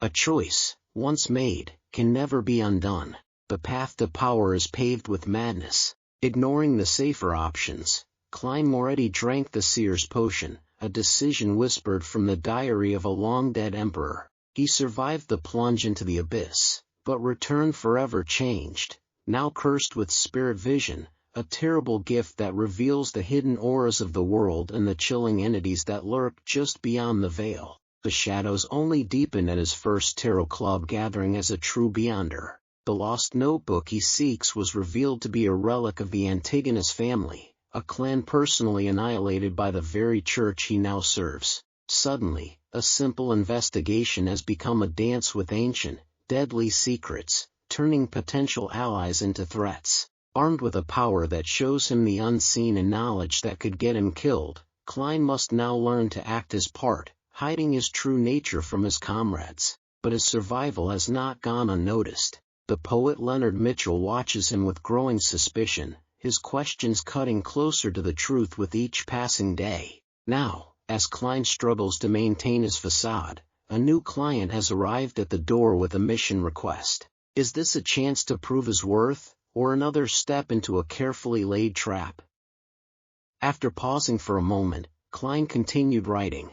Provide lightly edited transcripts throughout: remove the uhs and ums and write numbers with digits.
A choice, once made, can never be undone. The path to power is paved with madness. Ignoring the safer options, Klein already drank the seer's potion, a decision whispered from the diary of a long-dead emperor. He survived the plunge into the abyss, but returned forever changed, now cursed with spirit vision, a terrible gift that reveals the hidden auras of the world and the chilling entities that lurk just beyond the veil. The shadows only deepened at his first tarot club gathering as a true beyonder. The lost notebook he seeks was revealed to be a relic of the Antigonus family, a clan personally annihilated by the very church he now serves. Suddenly, a simple investigation has become a dance with ancient, deadly secrets, turning potential allies into threats. Armed with a power that shows him the unseen and knowledge that could get him killed, Klein must now learn to act his part, hiding his true nature from his comrades. But his survival has not gone unnoticed. The poet Leonard Mitchell watches him with growing suspicion, his questions cutting closer to the truth with each passing day. Now, as Klein struggles to maintain his facade, a new client has arrived at the door with a mission request. Is this a chance to prove his worth, or another step into a carefully laid trap? After pausing for a moment, Klein continued writing.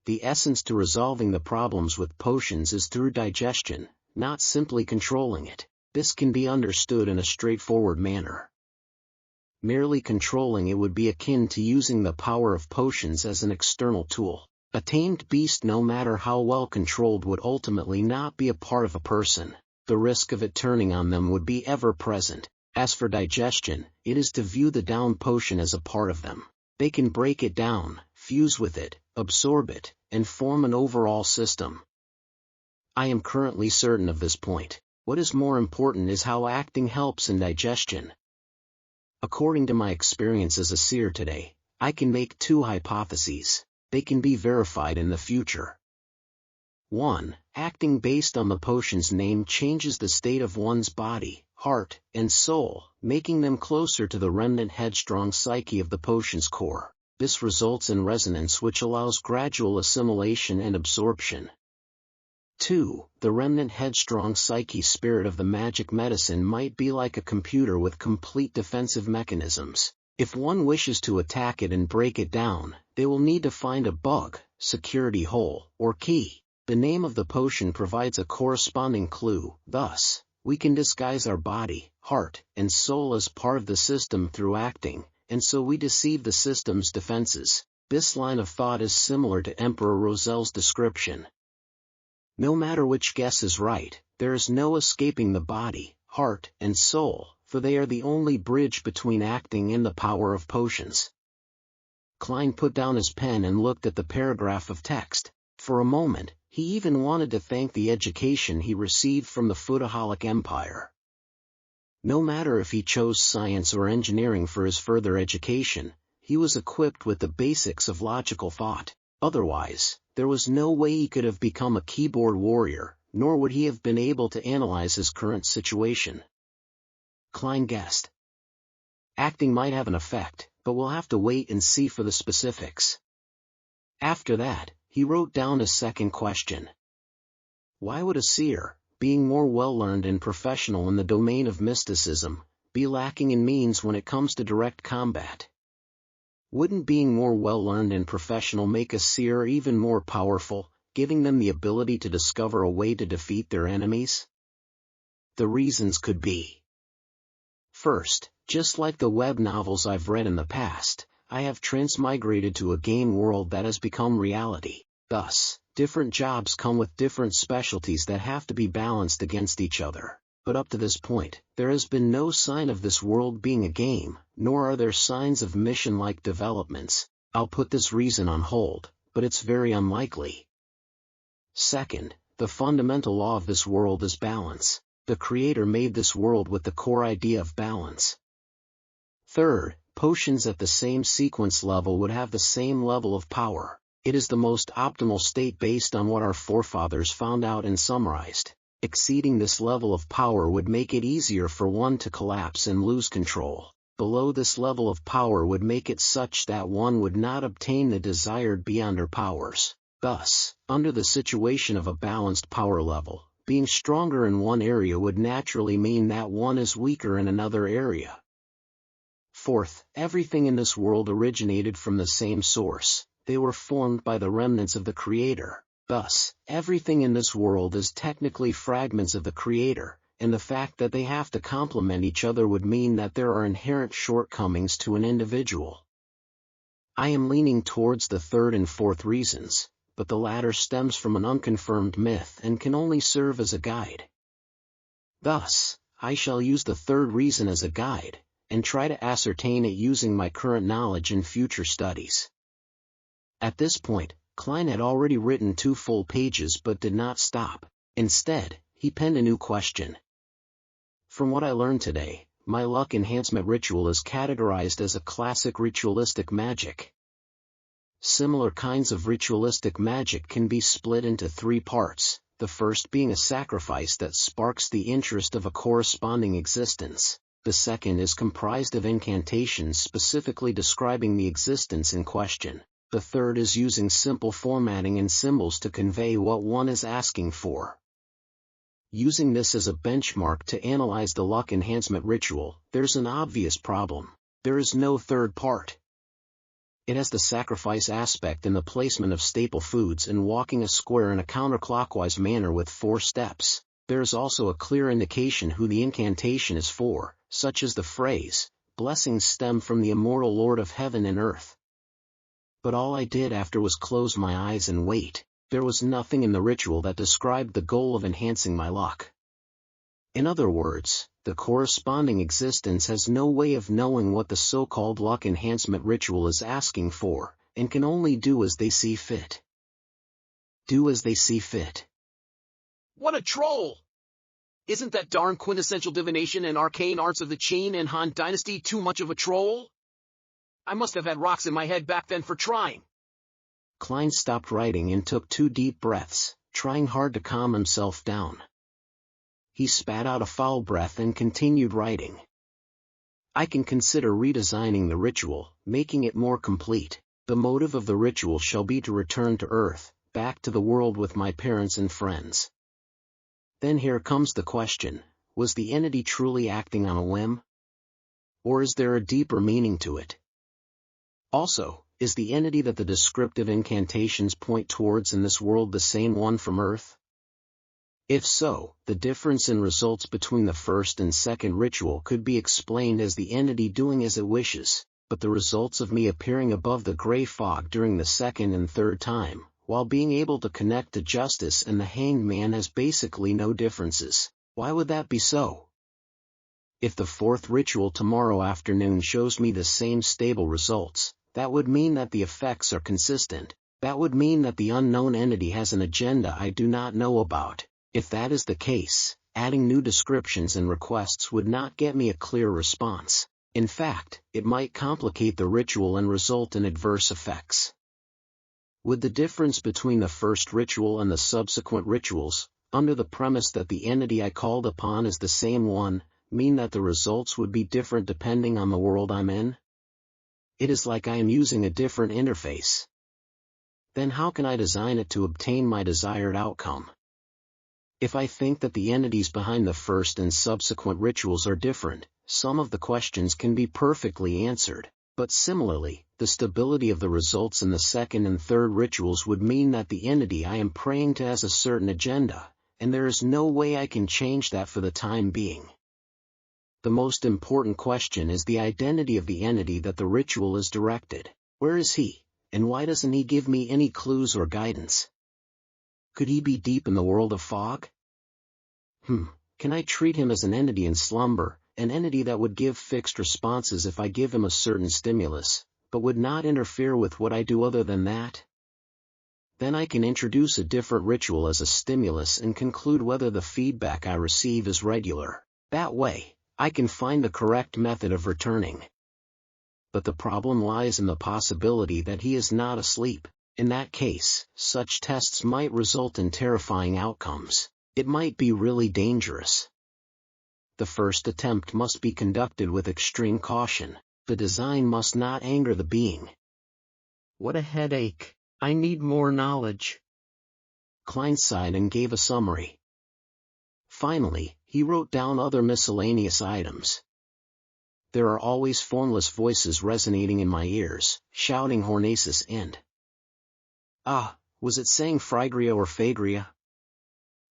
The essence to resolving the problems with potions is through digestion, not simply controlling it. This can be understood in a straightforward manner. Merely controlling it would be akin to using the power of potions as an external tool. A tamed beast, no matter how well controlled, would ultimately not be a part of a person. The risk of it turning on them would be ever present. As for digestion, it is to view the downed potion as a part of them. They can break it down, fuse with it, absorb it, and form an overall system. I am currently certain of this point. What is more important is how acting helps in digestion. According to my experience as a seer today, I can make two hypotheses. They can be verified in the future. 1. Acting based on the potion's name changes the state of one's body, heart, and soul, making them closer to the remnant headstrong psyche of the potion's core. This results in resonance, which allows gradual assimilation and absorption. 2. The remnant headstrong psyche spirit of the magic medicine might be like a computer with complete defensive mechanisms. If one wishes to attack it and break it down, they will need to find a bug, security hole, or key. The name of the potion provides a corresponding clue. Thus, we can disguise our body, heart, and soul as part of the system through acting, and so we deceive the system's defenses. This line of thought is similar to Emperor Roselle's description. No matter which guess is right, there is no escaping the body, heart, and soul, for they are the only bridge between acting and the power of potions. Klein put down his pen and looked at the paragraph of text. For a moment, he even wanted to thank the education he received from the Foodaholic Empire. No matter if he chose science or engineering for his further education, he was equipped with the basics of logical thought. Otherwise, there was no way he could have become a keyboard warrior, nor would he have been able to analyze his current situation. Klein guessed. Acting might have an effect, but we'll have to wait and see for the specifics. After that, he wrote down a second question. Why would a seer, being more well-learned and professional in the domain of mysticism, be lacking in means when it comes to direct combat? Wouldn't being more well-learned and professional make a seer even more powerful, giving them the ability to discover a way to defeat their enemies? The reasons could be. First, just like the web novels I've read in the past, I have transmigrated to a game world that has become reality. Thus, different jobs come with different specialties that have to be balanced against each other. But up to this point, there has been no sign of this world being a game, nor are there signs of mission-like developments. I'll put this reason on hold, but it's very unlikely. Second, the fundamental law of this world is balance. The Creator made this world with the core idea of balance. Third, potions at the same sequence level would have the same level of power. It is the most optimal state based on what our forefathers found out and summarized. Exceeding this level of power would make it easier for one to collapse and lose control. Below this level of power would make it such that one would not obtain the desired beyonder powers. Thus, under the situation of a balanced power level, being stronger in one area would naturally mean that one is weaker in another area. Fourth, everything in this world originated from the same source. They were formed by the remnants of the Creator. Thus, everything in this world is technically fragments of the Creator, and the fact that they have to complement each other would mean that there are inherent shortcomings to an individual. I am leaning towards the third and fourth reasons, but the latter stems from an unconfirmed myth and can only serve as a guide. Thus, I shall use the third reason as a guide, and try to ascertain it using my current knowledge and future studies. At this point, Klein had already written 2 full pages but did not stop. Instead, he penned a new question. From what I learned today, my luck enhancement ritual is categorized as a classic ritualistic magic. Similar kinds of ritualistic magic can be split into 3 parts, the first being a sacrifice that sparks the interest of a corresponding existence. The second is comprised of incantations specifically describing the existence in question. The third is using simple formatting and symbols to convey what one is asking for. Using this as a benchmark to analyze the luck enhancement ritual, there's an obvious problem. There is no third part. It has the sacrifice aspect in the placement of staple foods and walking a square in a counterclockwise manner with 4 steps. There is also a clear indication who the incantation is for, such as the phrase, "Blessings stem from the immortal Lord of heaven and earth." But all I did after was close my eyes and wait. There was nothing in the ritual that described the goal of enhancing my luck. In other words, the corresponding existence has no way of knowing what the so-called luck enhancement ritual is asking for, and can only do as they see fit. Do as they see fit. What a troll! Isn't that darn quintessential divination and arcane arts of the Qin and Han dynasty too much of a troll? I must have had rocks in my head back then for trying. Klein stopped writing and took 2 deep breaths, trying hard to calm himself down. He spat out a foul breath and continued writing. I can consider redesigning the ritual, making it more complete. The motive of the ritual shall be to return to Earth, back to the world with my parents and friends. Then here comes the question, was the entity truly acting on a whim? Or is there a deeper meaning to it? Also, is the entity that the descriptive incantations point towards in this world the same one from Earth? If so, the difference in results between the first and second ritual could be explained as the entity doing as it wishes, but the results of me appearing above the gray fog during the second and third time, while being able to connect to justice and the hanged man has basically no differences. Why would that be so? If the fourth ritual tomorrow afternoon shows me the same stable results, that would mean that the effects are consistent. That would mean that the unknown entity has an agenda I do not know about. If that is the case, adding new descriptions and requests would not get me a clear response. In fact, it might complicate the ritual and result in adverse effects. Would the difference between the first ritual and the subsequent rituals, under the premise that the entity I called upon is the same one, mean that the results would be different depending on the world I'm in? It is like I am using a different interface. Then how can I design it to obtain my desired outcome? If I think that the entities behind the first and subsequent rituals are different, some of the questions can be perfectly answered, but similarly, the stability of the results in the second and third rituals would mean that the entity I am praying to has a certain agenda, and there is no way I can change that for the time being. The most important question is the identity of the entity that the ritual is directed. Where is he, and why doesn't he give me any clues or guidance? Could he be deep in the world of fog? Can I treat him as an entity in slumber, an entity that would give fixed responses if I give him a certain stimulus, but would not interfere with what I do other than that? Then I can introduce a different ritual as a stimulus and conclude whether the feedback I receive is regular. That way, I can find the correct method of returning. But the problem lies in the possibility that he is not asleep. In that case, such tests might result in terrifying outcomes. It might be really dangerous. The first attempt must be conducted with extreme caution. The design must not anger the being. What a headache. I need more knowledge. Klein sighed and gave a summary. Finally, he wrote down other miscellaneous items. There are always formless voices resonating in my ears, shouting Hornaces and... was it saying Phrygia or Phagria?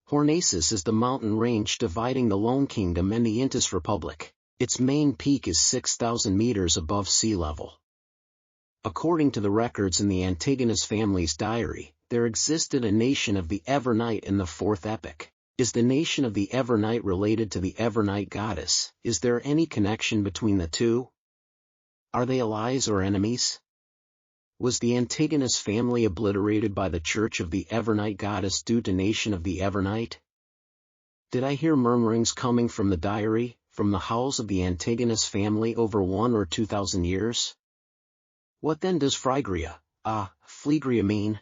Hornaces is the mountain range dividing the Lone Kingdom and the Intis Republic. Its main peak is 6,000 meters above sea level. According to the records in the Antigonus family's diary, there existed a nation of the Evernight in the Fourth Epoch. Is the nation of the Evernight related to the Evernight goddess? Is there any connection between the two? Are they allies or enemies? Was the Antigonus family obliterated by the Church of the Evernight goddess due to nation of the Evernight? Did I hear murmurings coming from the diary, from the howls of the Antigonus family over 1 or 2,000 years? What then does Phrygia, Phlegria mean?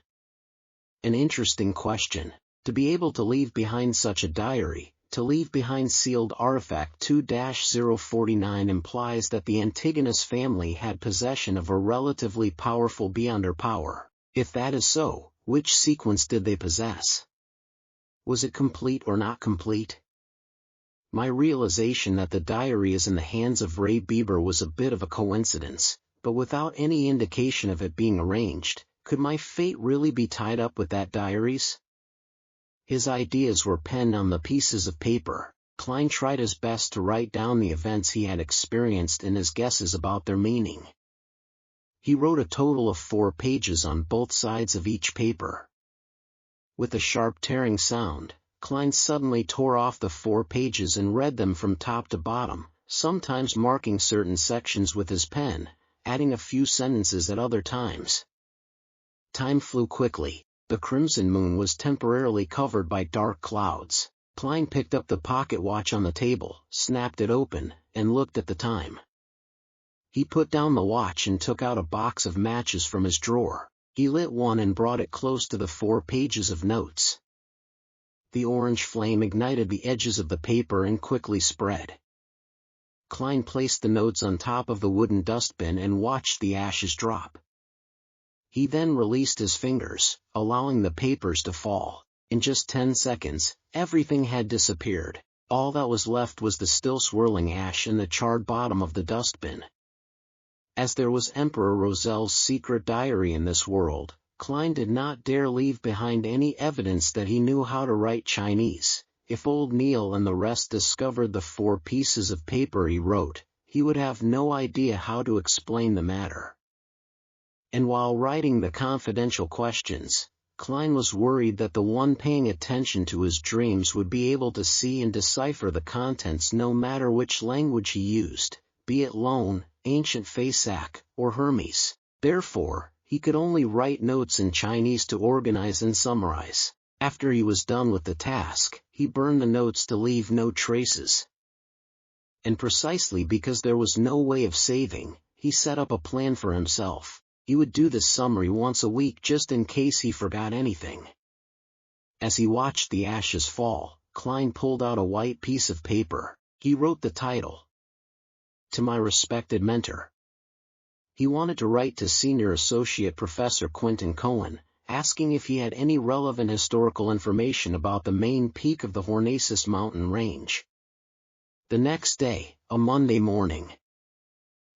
An interesting question. To be able to leave behind such a diary, to leave behind sealed artifact 2-049 implies that the Antigonus family had possession of a relatively powerful beyond her power. If that is so, which sequence did they possess? Was it complete or not complete? My realization that the diary is in the hands of Ray Bieber was a bit of a coincidence, but without any indication of it being arranged, could my fate really be tied up with that diary's? His ideas were penned on the pieces of paper. Klein tried his best to write down the events he had experienced and his guesses about their meaning. He wrote a total of 4 pages on both sides of each paper. With a sharp tearing sound, Klein suddenly tore off the 4 pages and read them from top to bottom, sometimes marking certain sections with his pen, adding a few sentences at other times. Time flew quickly. The crimson moon was temporarily covered by dark clouds. Klein picked up the pocket watch on the table, snapped it open, and looked at the time. He put down the watch and took out a box of matches from his drawer. He lit one and brought it close to the 4 pages of notes. The orange flame ignited the edges of the paper and quickly spread. Klein placed the notes on top of the wooden dustbin and watched the ashes drop. He then released his fingers, allowing the papers to fall. In just 10 seconds, everything had disappeared. All that was left was the still swirling ash and the charred bottom of the dustbin. As there was Emperor Roselle's secret diary in this world, Klein did not dare leave behind any evidence that he knew how to write Chinese. If old Neil and the rest discovered the 4 pieces of paper he wrote, he would have no idea how to explain the matter. And while writing the confidential questions, Klein was worried that the one paying attention to his dreams would be able to see and decipher the contents no matter which language he used, be it Lone, Ancient Phasac, or Hermes. Therefore, he could only write notes in Chinese to organize and summarize. After he was done with the task, he burned the notes to leave no traces. And precisely because there was no way of saving, he set up a plan for himself. He would do this summary once a week just in case he forgot anything. As he watched the ashes fall, Klein pulled out a white piece of paper. He wrote the title. To my respected mentor. He wanted to write to Senior Associate Professor Quentin Cohen, asking if he had any relevant historical information about the main peak of the Hornaces mountain range. The next day, a Monday morning,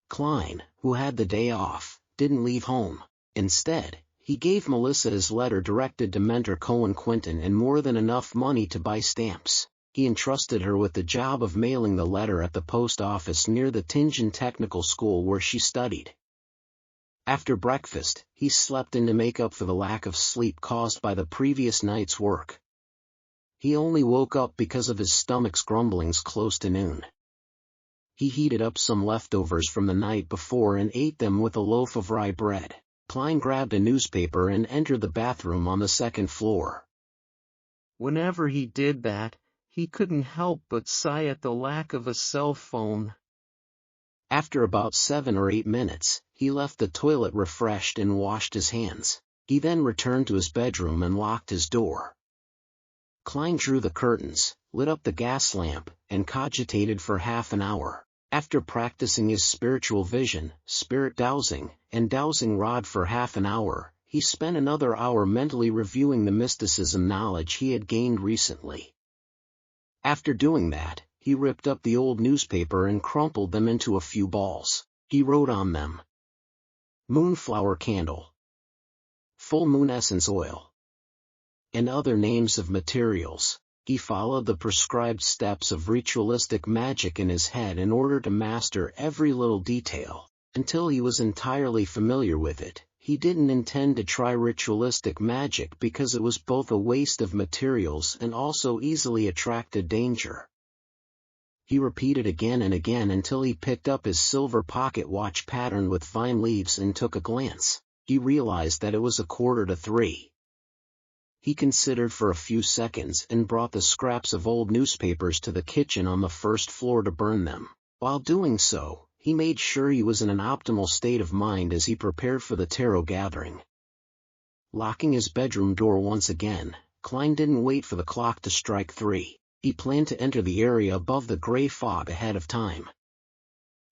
Klein, who had the day off, didn't leave home. Instead, he gave Melissa his letter directed to mentor Cohen Quentin and more than enough money to buy stamps. He entrusted her with the job of mailing the letter at the post office near the Tingen Technical School where she studied. After breakfast, he slept in to make up for the lack of sleep caused by the previous night's work. He only woke up because of his stomach's grumblings close to noon. He heated up some leftovers from the night before and ate them with a loaf of rye bread. Klein grabbed a newspaper and entered the bathroom on the 2nd floor. Whenever he did that, he couldn't help but sigh at the lack of a cell phone. After about 7 or 8 minutes, he left the toilet refreshed and washed his hands. He then returned to his bedroom and locked his door. Klein drew the curtains, lit up the gas lamp, and cogitated for half an hour. After practicing his spiritual vision, spirit dowsing, and dowsing rod for half an hour, he spent another hour mentally reviewing the mysticism knowledge he had gained recently. After doing that, he ripped up the old newspaper and crumpled them into a few balls. He wrote on them: Moonflower Candle, Full Moon Essence Oil, and other names of materials. He followed the prescribed steps of ritualistic magic in his head in order to master every little detail. Until he was entirely familiar with it, he didn't intend to try ritualistic magic because it was both a waste of materials and also easily attracted danger. He repeated again and again until he picked up his silver pocket watch patterned with vine leaves and took a glance. He realized that it was 2:45. He considered for a few seconds and brought the scraps of old newspapers to the kitchen on the first floor to burn them. While doing so, he made sure he was in an optimal state of mind as he prepared for the tarot gathering. Locking his bedroom door once again, Klein didn't wait for the clock to strike 3. He planned to enter the area above the gray fog ahead of time.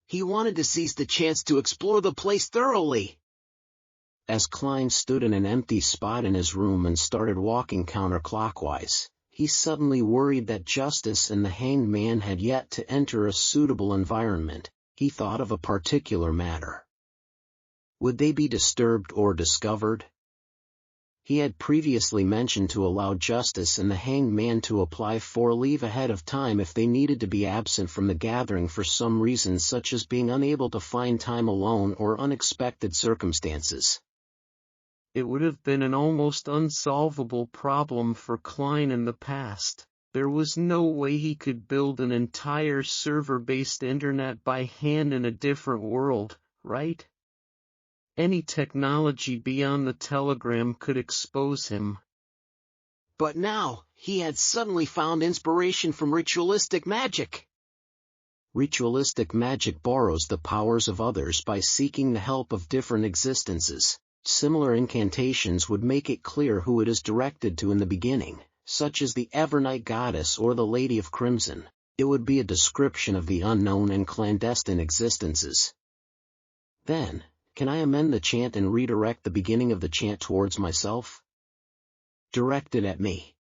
He wanted to seize the chance to explore the place thoroughly. As Klein stood in an empty spot in his room and started walking counterclockwise, he suddenly worried that Justice and the Hanged Man had yet to enter a suitable environment. He thought of a particular matter. Would they be disturbed or discovered? He had previously mentioned to allow Justice and the Hanged Man to apply for leave ahead of time if they needed to be absent from the gathering for some reason, such as being unable to find time alone or unexpected circumstances. It would have been an almost unsolvable problem for Klein in the past. There was no way he could build an entire server-based internet by hand in a different world, right? Any technology beyond the telegram could expose him. But now, he had suddenly found inspiration from ritualistic magic. Ritualistic magic borrows the powers of others by seeking the help of different existences. Similar incantations would make it clear who it is directed to in the beginning, such as the Evernight Goddess or the Lady of Crimson. It would be a description of the unknown and clandestine existences. Then, can I amend the chant and redirect the beginning of the chant towards myself? Directed at me.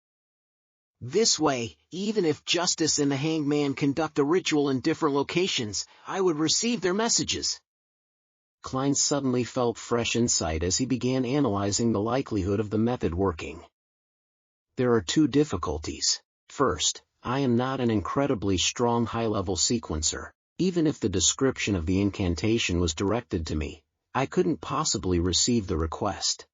This way, even if Justice and the Hanged Man conduct a ritual in different locations, I would receive their messages. Klein suddenly felt fresh insight as he began analyzing the likelihood of the method working. There are two difficulties. First, I am not an incredibly strong high-level sequencer. Even if the description of the incantation was directed to me, I couldn't possibly receive the request.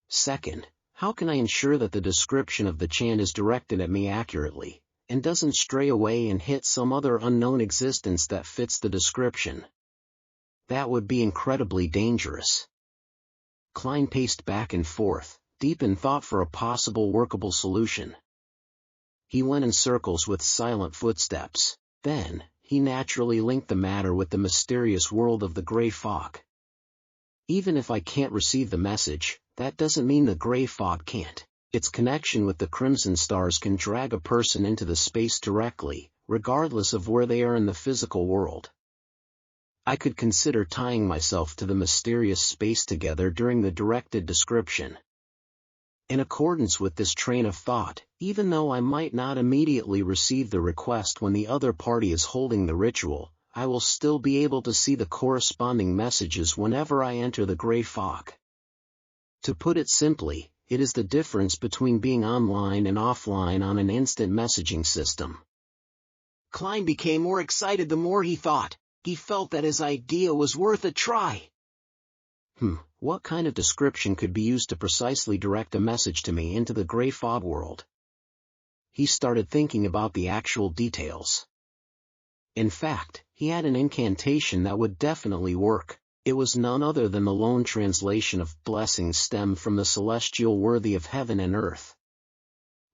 Second, how can I ensure that the description of the chant is directed at me accurately, and doesn't stray away and hit some other unknown existence that fits the description? That would be incredibly dangerous. Klein paced back and forth, deep in thought for a possible workable solution. He went in circles with silent footsteps. Then, he naturally linked the matter with the mysterious world of the gray fog. Even if I can't receive the message, that doesn't mean the gray fog can't. Its connection with the crimson stars can drag a person into the space directly, regardless of where they are in the physical world. I could consider tying myself to the mysterious space together during the directed description. In accordance with this train of thought, even though I might not immediately receive the request when the other party is holding the ritual, I will still be able to see the corresponding messages whenever I enter the gray fog. To put it simply, it is the difference between being online and offline on an instant messaging system. Klein became more excited the more he thought. He felt that his idea was worth a try. What kind of description could be used to precisely direct a message to me into the gray fog world? He started thinking about the actual details. In fact, he had an incantation that would definitely work. It was none other than the lone translation of blessings stemmed from the celestial worthy of heaven and earth.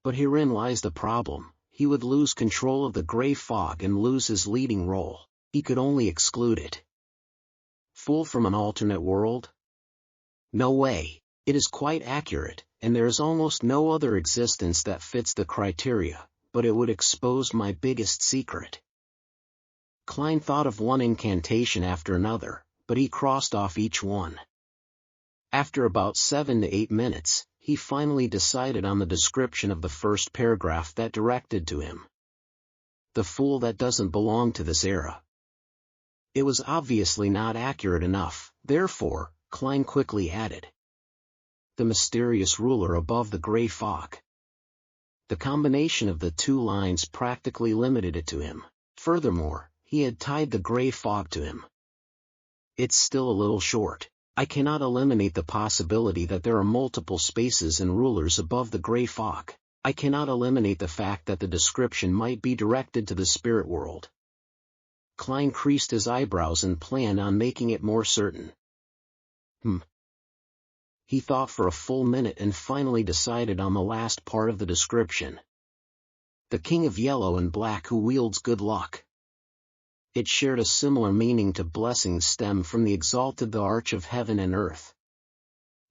But herein lies the problem. He would lose control of the gray fog and lose his leading role. He could only exclude it. Fool from an alternate world? No way. It is quite accurate, and there is almost no other existence that fits the criteria, but it would expose my biggest secret. Klein thought of one incantation after another, but he crossed off each one. After about 7 to 8 minutes, he finally decided on the description of the first paragraph that directed to him. The fool that doesn't belong to this era. It was obviously not accurate enough, therefore, Klein quickly added. The mysterious ruler above the gray fog. The combination of the two lines practically limited it to him. Furthermore, he had tied the gray fog to him. It's still a little short. I cannot eliminate the possibility that there are multiple spaces and rulers above the gray fog. I cannot eliminate the fact that the description might be directed to the spirit world. Klein creased his eyebrows and planned on making it more certain. He thought for a full minute and finally decided on the last part of the description. The king of yellow and black who wields good luck. It shared a similar meaning to blessings stem from the exalted the arch of heaven and earth.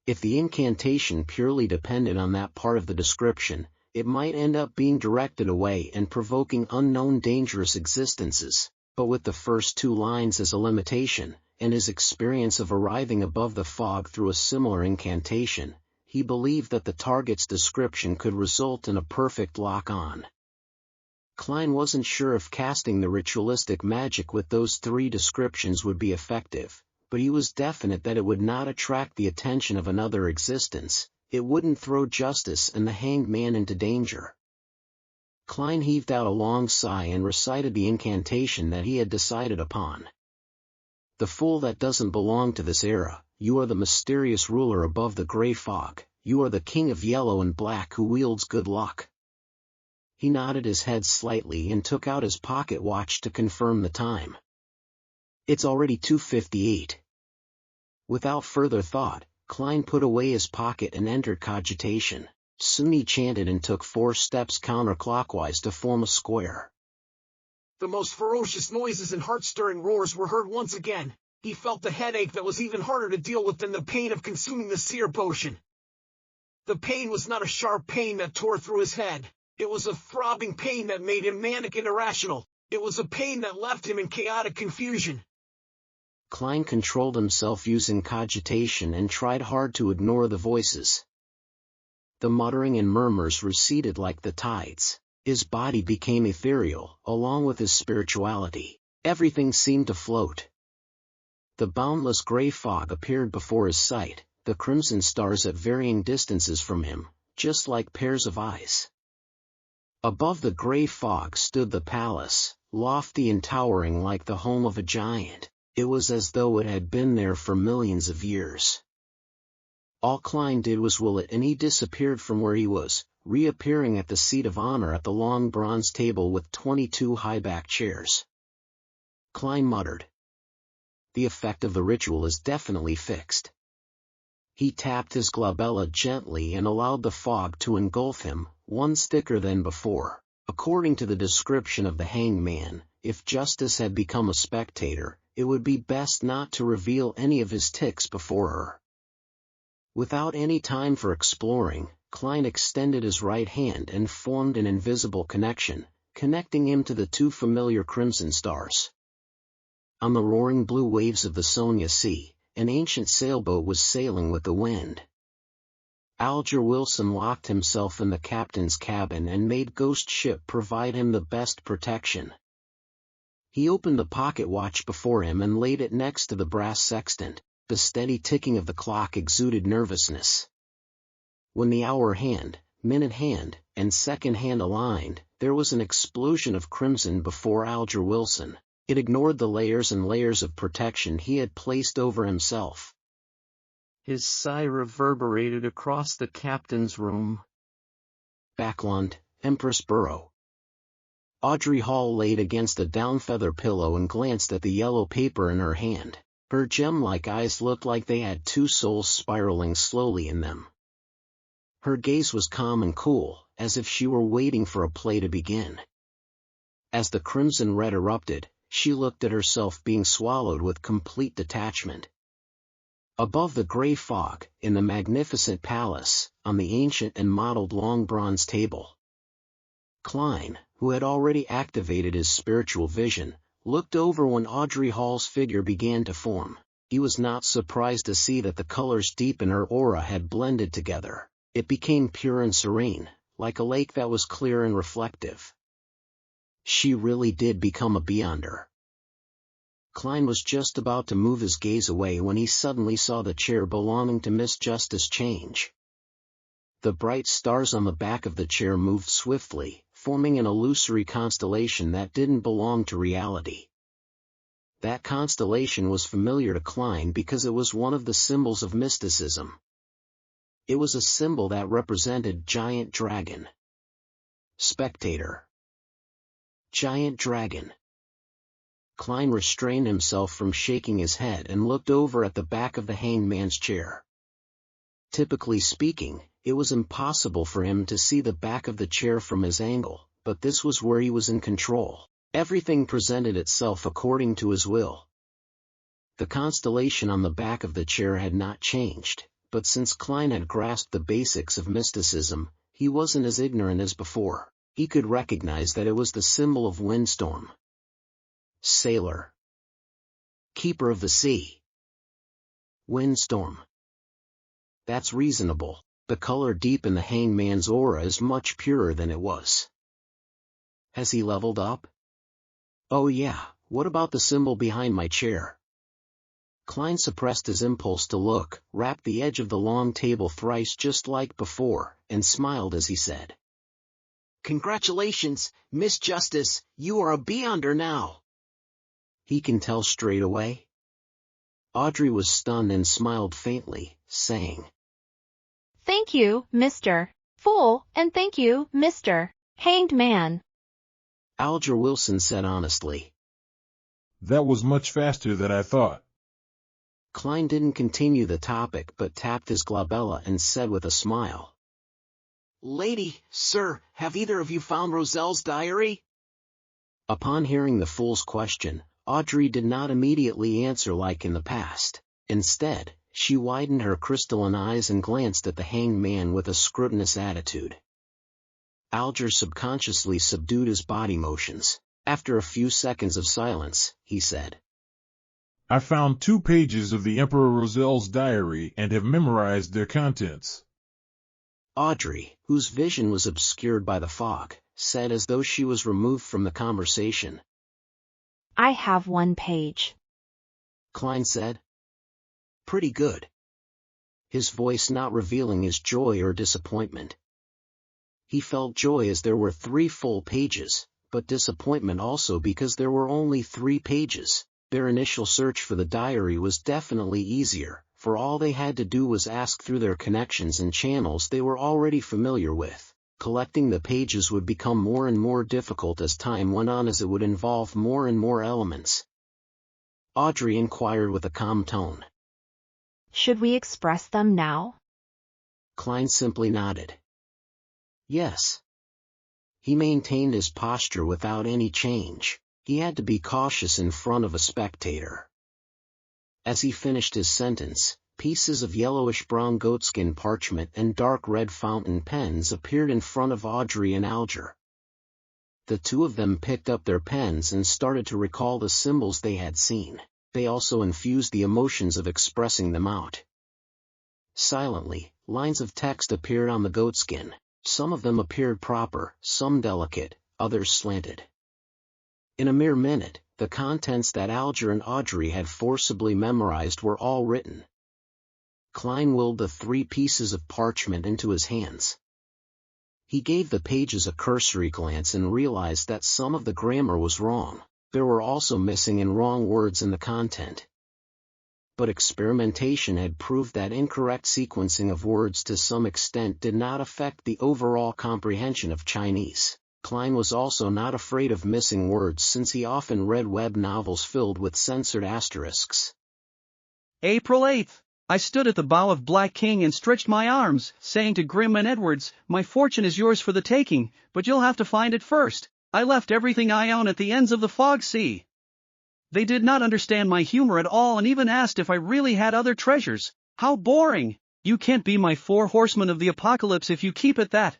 If the incantation purely depended on that part of the description, it might end up being directed away and provoking unknown dangerous existences, but with the first two lines as a limitation, and his experience of arriving above the fog through a similar incantation, he believed that the target's description could result in a perfect lock-on. Klein wasn't sure if casting the ritualistic magic with those three descriptions would be effective, but he was definite that it would not attract the attention of another existence, it wouldn't throw justice and the hanged man into danger. Klein heaved out a long sigh and recited the incantation that he had decided upon. The fool that doesn't belong to this era, you are the mysterious ruler above the gray fog, you are the king of yellow and black who wields good luck. He nodded his head slightly and took out his pocket watch to confirm the time. It's already 2:58. Without further thought, Klein put away his pocket and entered cogitation. Soon he chanted and took 4 steps counterclockwise to form a square. The most ferocious noises and heart-stirring roars were heard once again. He felt the headache that was even harder to deal with than the pain of consuming the seer potion. The pain was not a sharp pain that tore through his head. It was a throbbing pain that made him manic and irrational. It was a pain that left him in chaotic confusion. Klein controlled himself using cogitation and tried hard to ignore the voices. The muttering and murmurs receded like the tides. His body became ethereal, along with his spirituality. Everything seemed to float. The boundless gray fog appeared before his sight, the crimson stars at varying distances from him, just like pairs of eyes. Above the gray fog stood the palace, lofty and towering like the home of a giant. It was as though it had been there for millions of years. All Klein did was will it, and he disappeared from where he was, reappearing at the seat of honor at the long bronze table with 22 high-backed chairs. Klein muttered. The effect of the ritual is definitely fixed. He tapped his glabella gently and allowed the fog to engulf him, one thicker than before. According to the description of the hanged man, if Justice had become a spectator, it would be best not to reveal any of his tics before her. Without any time for exploring, Klein extended his right hand and formed an invisible connection, connecting him to the 2 familiar crimson stars. On the roaring blue waves of the Sonia Sea, an ancient sailboat was sailing with the wind. Alger Wilson locked himself in the captain's cabin and made Ghost Ship provide him the best protection. He opened the pocket watch before him and laid it next to the brass sextant. The steady ticking of the clock exuded nervousness. When the hour hand, minute hand, and second hand aligned, there was an explosion of crimson before Alger Wilson. It ignored the layers and layers of protection he had placed over himself. His sigh reverberated across the captain's room. Backlund, Empress Burrow. Audrey Hall laid against a down feather pillow and glanced at the yellow paper in her hand. Her gem-like eyes looked like they had 2 souls spiraling slowly in them. Her gaze was calm and cool, as if she were waiting for a play to begin. As the crimson red erupted, she looked at herself being swallowed with complete detachment. Above the gray fog, in the magnificent palace, on the ancient and mottled long bronze table, Klein, who had already activated his spiritual vision, looked over when Audrey Hall's figure began to form. He was not surprised to see that the colors deep in her aura had blended together. It became pure and serene, like a lake that was clear and reflective. She really did become a beyonder. Klein was just about to move his gaze away when he suddenly saw the chair belonging to Miss Justice change. The bright stars on the back of the chair moved swiftly, forming an illusory constellation that didn't belong to reality. That constellation was familiar to Klein because it was one of the symbols of mysticism. It was a symbol that represented Giant Dragon. Spectator. Giant Dragon. Klein restrained himself from shaking his head and looked over at the back of the hanged man's chair. Typically speaking, it was impossible for him to see the back of the chair from his angle, but this was where he was in control. Everything presented itself according to his will. The constellation on the back of the chair had not changed, but since Klein had grasped the basics of mysticism, he wasn't as ignorant as before. He could recognize that it was the symbol of windstorm. Sailor. Keeper of the sea. Windstorm. That's reasonable. The color deep in the hanged man's aura is much purer than it was. Has he leveled up? Oh yeah, what about the symbol behind my chair? Klein suppressed his impulse to look, rapped the edge of the long table thrice just like before, and smiled as he said, "Congratulations, Miss Justice, you are a beyonder now." He can tell straight away? Audrey was stunned and smiled faintly, saying, "Thank you, Mr. Fool, and thank you, Mr. Hanged Man." Alger Wilson said honestly, "That was much faster than I thought." Klein didn't continue the topic but tapped his glabella and said with a smile, "Lady, sir, have either of you found Roselle's diary?" Upon hearing the fool's question, Audrey did not immediately answer like in the past. Instead, she widened her crystalline eyes and glanced at the hanged man with a scrutinous attitude. Alger subconsciously subdued his body motions. After a few seconds of silence, he said, "I found 2 pages of the Emperor Roselle's diary and have memorized their contents." Audrey, whose vision was obscured by the fog, said as though she was removed from the conversation. "I have 1 page." Klein said. "Pretty good." His voice not revealing his joy or disappointment. He felt joy as there were 3 full pages, but disappointment also because there were only 3 pages. Their initial search for the diary was definitely easier, for all they had to do was ask through their connections and channels they were already familiar with. Collecting the pages would become more and more difficult as time went on as it would involve more and more elements. Audrey inquired with a calm tone. "Should we express them now?" Klein simply nodded. Yes. He maintained his posture without any change. He had to be cautious in front of a spectator. As he finished his sentence, pieces of yellowish-brown goatskin parchment and dark red fountain pens appeared in front of Audrey and Alger. The 2 of them picked up their pens and started to recall the symbols they had seen. They also infused the emotions of expressing them out. Silently, lines of text appeared on the goatskin. Some of them appeared proper, some delicate, others slanted. In a mere minute, the contents that Alger and Audrey had forcibly memorized were all written. Klein willed the 3 pieces of parchment into his hands. He gave the pages a cursory glance and realized that some of the grammar was wrong. There were also missing and wrong words in the content. But experimentation had proved that incorrect sequencing of words to some extent did not affect the overall comprehension of Chinese. Klein was also not afraid of missing words since he often read web novels filled with censored asterisks. April 8th. I stood at the bow of Black King and stretched my arms, saying to Grimm and Edwards, "My fortune is yours for the taking, but you'll have to find it first. I left everything I own at the ends of the fog sea." They did not understand my humor at all and even asked if I really had other treasures. How boring! You can't be my 4 horsemen of the apocalypse if you keep at that.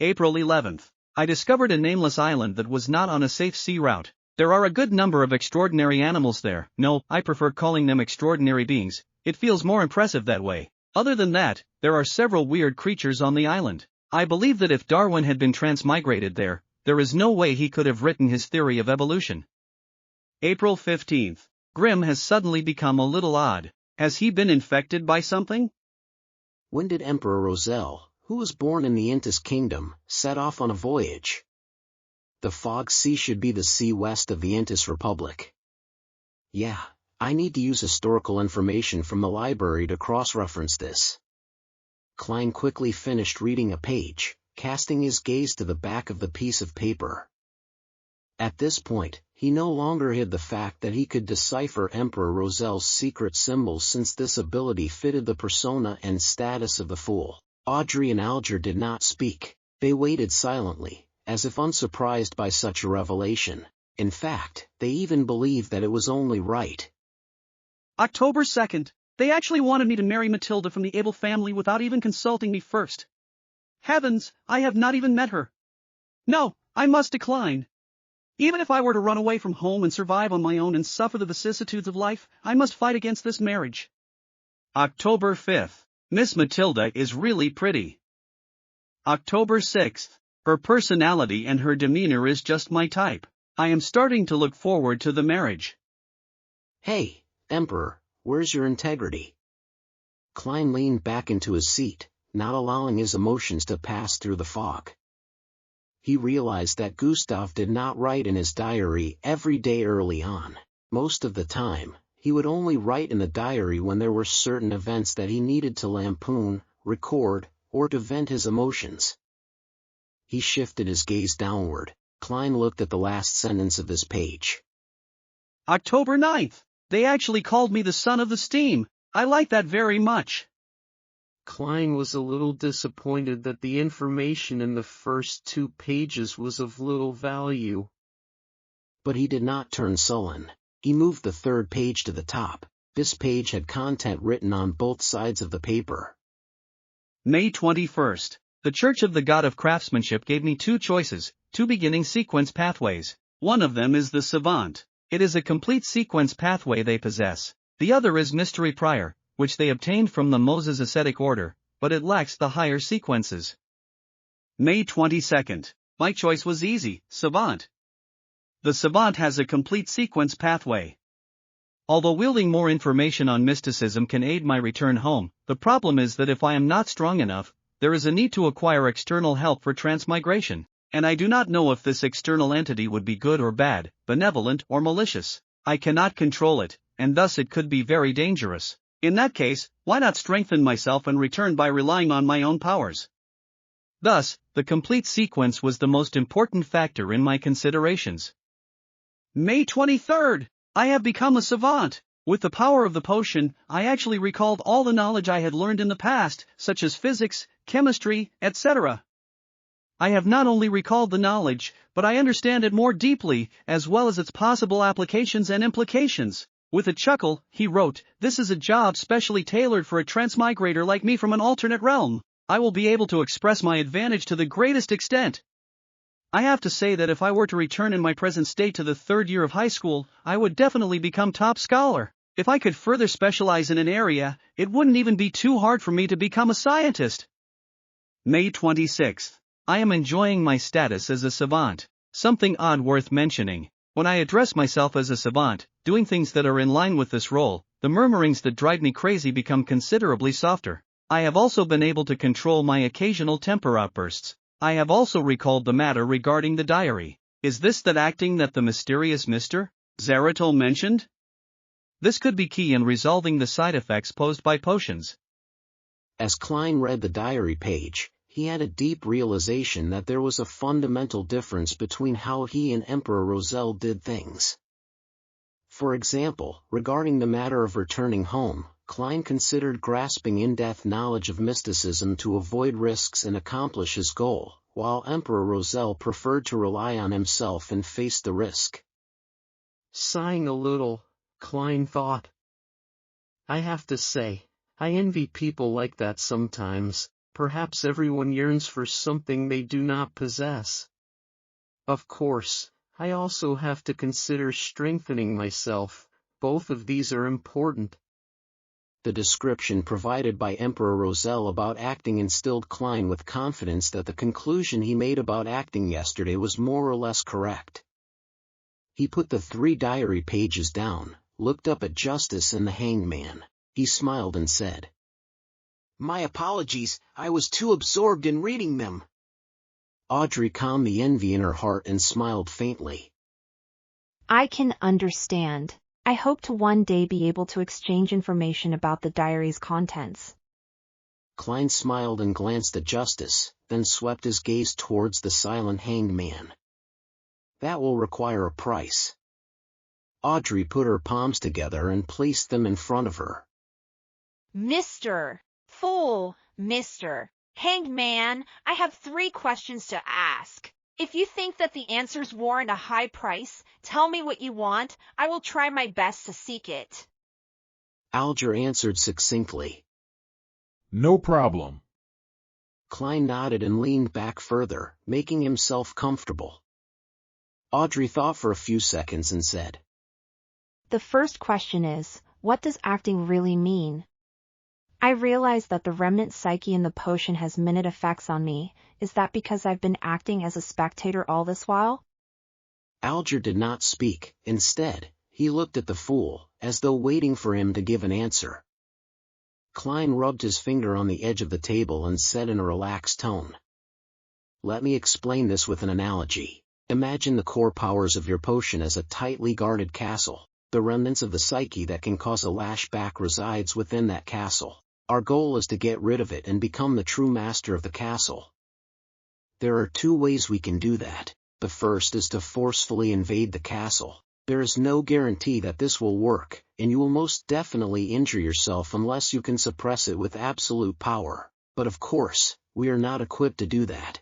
April 11th. I discovered a nameless island that was not on a safe sea route. There are a good number of extraordinary animals there. No, I prefer calling them extraordinary beings, it feels more impressive that way. Other than that, there are several weird creatures on the island. I believe that if Darwin had been transmigrated there is no way he could have written his theory of evolution. April 15th. Grimm has suddenly become a little odd. Has he been infected by something? When did Emperor Roselle, who was born in the Intis Kingdom, set off on a voyage? The Fog Sea should be the sea west of the Intis Republic. Yeah, I need to use historical information from the library to cross-reference this. Klein quickly finished reading a page, casting his gaze to the back of the piece of paper. At this point, he no longer hid the fact that he could decipher Emperor Roselle's secret symbols, since this ability fitted the persona and status of the fool. Audrey and Alger did not speak. They waited silently, as if unsurprised by such a revelation. In fact, they even believed that it was only right. October 2nd. They actually wanted me to marry Matilda from the Abel family without even consulting me first. Heavens, I have not even met her. No, I must decline. Even if I were to run away from home and survive on my own and suffer the vicissitudes of life, I must fight against this marriage. October 5th. Miss Matilda is really pretty. October 6th. Her personality and her demeanor is just my type. I am starting to look forward to the marriage. Hey, Emperor, where's your integrity? Klein leaned back into his seat, not allowing his emotions to pass through the fog. He realized that Gustav did not write in his diary every day early on. Most of the time, he would only write in the diary when there were certain events that he needed to lampoon, record, or to vent his emotions. He shifted his gaze downward. Klein looked at the last sentence of his page. October 9th. They actually called me the son of the steam. I like that very much. Klein was a little disappointed that the information in the first 2 pages was of little value. But he did not turn sullen. He moved the 3rd page to the top. This page had content written on both sides of the paper. May 21st. The Church of the God of Craftsmanship gave me 2 choices, 2 beginning sequence pathways. One of them is the Savant. It is a complete sequence pathway they possess. The other is Mystery Prior, which they obtained from the Moses Ascetic Order, but it lacks the higher sequences. May 22nd. My choice was easy, Savant. The Savant has a complete sequence pathway. Although wielding more information on mysticism can aid my return home, the problem is that if I am not strong enough, there is a need to acquire external help for transmigration, and I do not know if this external entity would be good or bad, benevolent or malicious. I cannot control it, and thus it could be very dangerous. In that case, why not strengthen myself and return by relying on my own powers? Thus, the complete sequence was the most important factor in my considerations. May 23rd. I have become a savant. With the power of the potion, I actually recalled all the knowledge I had learned in the past, such as physics, chemistry, etc. I have not only recalled the knowledge, but I understand it more deeply, as well as its possible applications and implications. With a chuckle, he wrote, "This is a job specially tailored for a transmigrator like me from an alternate realm. I will be able to express my advantage to the greatest extent. I have to say that if I were to return in my present state to the 3rd year of high school, I would definitely become top scholar. If I could further specialize in an area, it wouldn't even be too hard for me to become a scientist." May 26th. I am enjoying my status as a savant. Something odd worth mentioning. When I address myself as a savant, doing things that are in line with this role, the murmurings that drive me crazy become considerably softer. I have also been able to control my occasional temper outbursts. I have also recalled the matter regarding the diary. Is this that acting that the mysterious Mr. Zaratul mentioned? This could be key in resolving the side effects posed by potions. As Klein read the diary page, he had a deep realization that there was a fundamental difference between how he and Emperor Roselle did things. For example, regarding the matter of returning home, Klein considered grasping in-depth knowledge of mysticism to avoid risks and accomplish his goal, while Emperor Roselle preferred to rely on himself and face the risk. Sighing a little, Klein thought. I have to say, I envy people like that sometimes. Perhaps everyone yearns for something they do not possess. Of course, I also have to consider strengthening myself. Both of these are important. The description provided by Emperor Roselle about acting instilled Klein with confidence that the conclusion he made about acting yesterday was more or less correct. He put the 3 diary pages down, looked up at Justice and the hanged man. He smiled and said, "My apologies, I was too absorbed in reading them." Audrey calmed the envy in her heart and smiled faintly. I can understand. I hope to one day be able to exchange information about the diary's contents. Klein smiled and glanced at Justice, then swept his gaze towards the silent hanged man. That will require a price. Audrey put her palms together and placed them in front of her. Mr. Fool, Mr. Hanged Man, I have 3 questions to ask. If you think that the answers warrant a high price, tell me what you want. I will try my best to seek it. Alger answered succinctly. No problem. Klein nodded and leaned back further, making himself comfortable. Audrey thought for a few seconds and said, The first question is, what does acting really mean? I realize that the remnant psyche in the potion has minute effects on me. Is that because I've been acting as a spectator all this while? Alger did not speak. Instead, he looked at the fool, as though waiting for him to give an answer. Klein rubbed his finger on the edge of the table and said in a relaxed tone, Let me explain this with an analogy. Imagine the core powers of your potion as a tightly guarded castle. The remnants of the psyche that can cause a lashback resides within that castle. Our goal is to get rid of it and become the true master of the castle. There are 2 ways we can do that. The first is to forcefully invade the castle. There is no guarantee that this will work, and you will most definitely injure yourself unless you can suppress it with absolute power. But of course, we are not equipped to do that.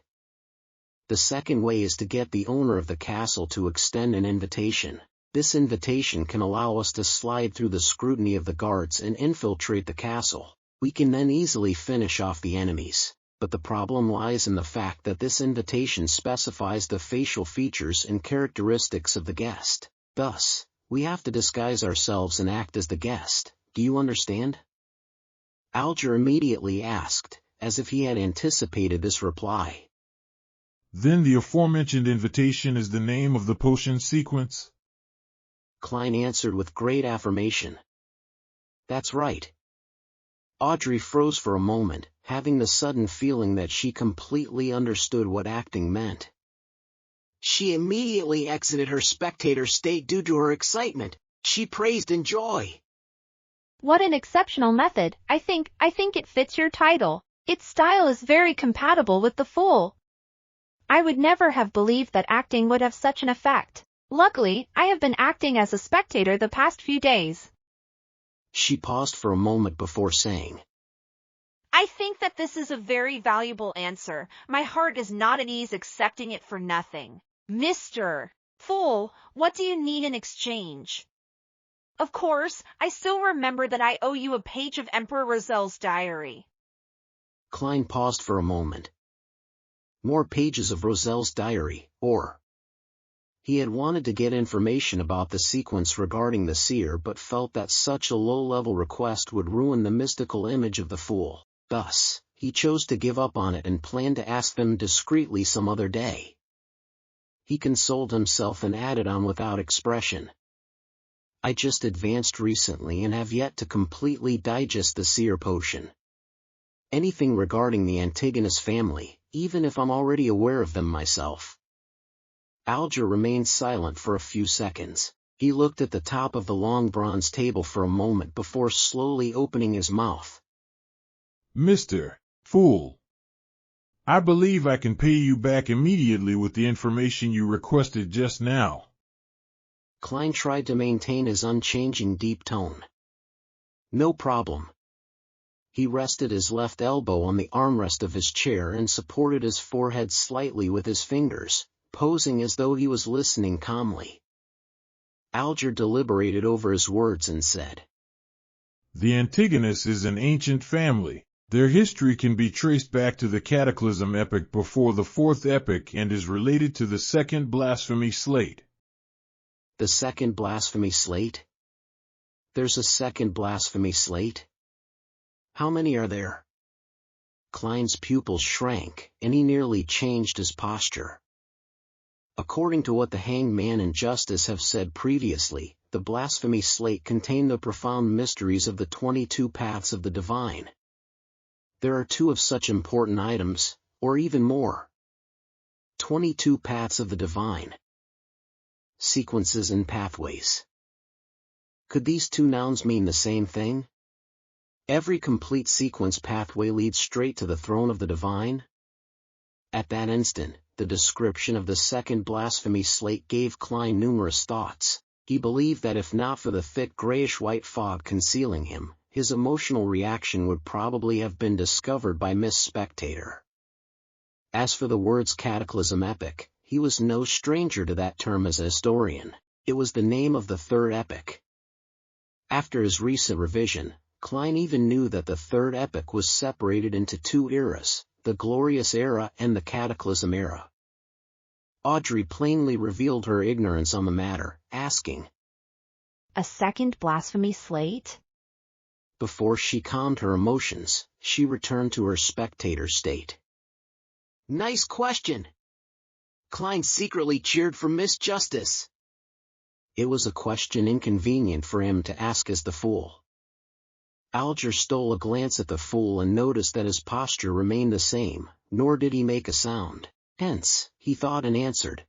The second way is to get the owner of the castle to extend an invitation. This invitation can allow us to slide through the scrutiny of the guards and infiltrate the castle. We can then easily finish off the enemies. But the problem lies in the fact that this invitation specifies the facial features and characteristics of the guest. Thus, we have to disguise ourselves and act as the guest. Do you understand? Alger immediately asked, as if he had anticipated this reply. Then the aforementioned invitation is the name of the potion sequence? Klein answered with great affirmation. That's right. Audrey froze for a moment, having the sudden feeling that she completely understood what acting meant. She immediately exited her spectator state due to her excitement. She praised in joy. What an exceptional method. I think it fits your title. Its style is very compatible with the fool. I would never have believed that acting would have such an effect. Luckily, I have been acting as a spectator the past few days. She paused for a moment before saying, I think that this is a very valuable answer. My heart is not at ease accepting it for nothing. Mr. Fool, what do you need in exchange? Of course, I still remember that I owe you a page of Emperor Roselle's diary. Klein paused for a moment. More pages of Roselle's diary, or... He had wanted to get information about the sequence regarding the seer but felt that such a low-level request would ruin the mystical image of the fool. Thus, he chose to give up on it and planned to ask them discreetly some other day. He consoled himself and added on without expression. I just advanced recently and have yet to completely digest the seer potion. Anything regarding the Antigonus family, even if I'm already aware of them myself. Alger remained silent for a few seconds. He looked at the top of the long bronze table for a moment before slowly opening his mouth. Mr. Fool, I believe I can pay you back immediately with the information you requested just now. Klein tried to maintain his unchanging deep tone. No problem. He rested his left elbow on the armrest of his chair and supported his forehead slightly with his fingers, posing as though he was listening calmly. Alger deliberated over his words and said, The Antigonus is an ancient family. Their history can be traced back to the Cataclysm epoch before the Fourth Epoch and is related to the Second Blasphemy Slate. The second blasphemy slate? There's a second blasphemy slate? How many are there? Klein's pupils shrank, and he nearly changed his posture. According to what the hanged man and justice have said previously, the blasphemy slate contained the profound mysteries of the 22 paths of the divine. There are 2 of such important items, or even more. 22 paths of the divine. Sequences and pathways. Could these 2 nouns mean the same thing? Every complete sequence pathway leads straight to the throne of the divine? At that instant, the description of the second blasphemy slate gave Klein numerous thoughts. He believed that if not for the thick grayish-white fog concealing him, his emotional reaction would probably have been discovered by Miss Spectator. As for the words cataclysm epic, he was no stranger to that term as a historian. It was the name of the third epic. After his recent revision, Klein even knew that the third epic was separated into 2 eras, the Glorious Era and the Cataclysm Era. Audrey plainly revealed her ignorance on the matter, asking, A second blasphemy slate? Before she calmed her emotions, she returned to her spectator state. Nice question. Klein secretly cheered for Miss Justice. It was a question inconvenient for him to ask as the fool. Alger stole a glance at the fool and noticed that his posture remained the same, nor did he make a sound. Hence, he thought and answered.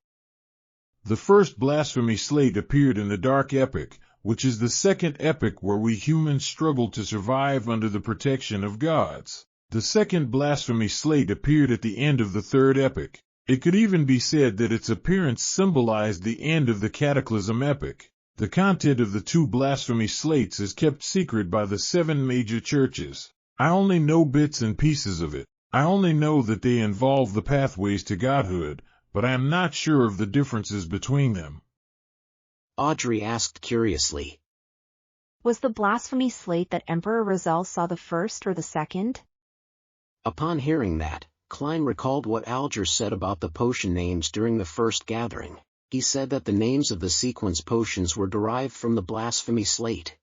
The first blasphemy slate appeared in the Dark Epic, which is the second epic where we humans struggle to survive under the protection of gods. The second blasphemy slate appeared at the end of the third epic. It could even be said that its appearance symbolized the end of the Cataclysm epic. The content of the 2 blasphemy slates is kept secret by the 7 major churches. I only know bits and pieces of it. I only know that they involve the pathways to godhood, but I am not sure of the differences between them. Audrey asked curiously. Was the blasphemy slate that Emperor Roselle saw the first or the second? Upon hearing that, Klein recalled what Alger said about the potion names during the first gathering. He said that the names of the sequence potions were derived from the blasphemy slate.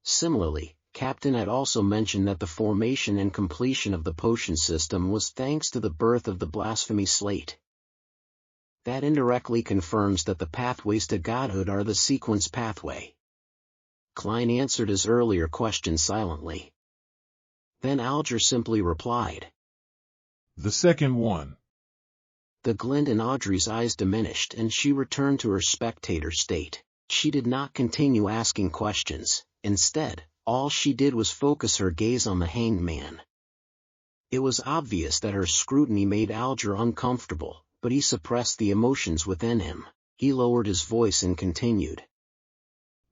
Similarly, Captain had also mentioned that the formation and completion of the potion system was thanks to the birth of the blasphemy slate. That indirectly confirms that the pathways to godhood are the sequence pathway. Klein answered his earlier question silently. Then Alger simply replied. The second one. The glint in Audrey's eyes diminished and she returned to her spectator state. She did not continue asking questions. Instead, all she did was focus her gaze on the hanged man. It was obvious that her scrutiny made Alger uncomfortable, but he suppressed the emotions within him. He lowered his voice and continued.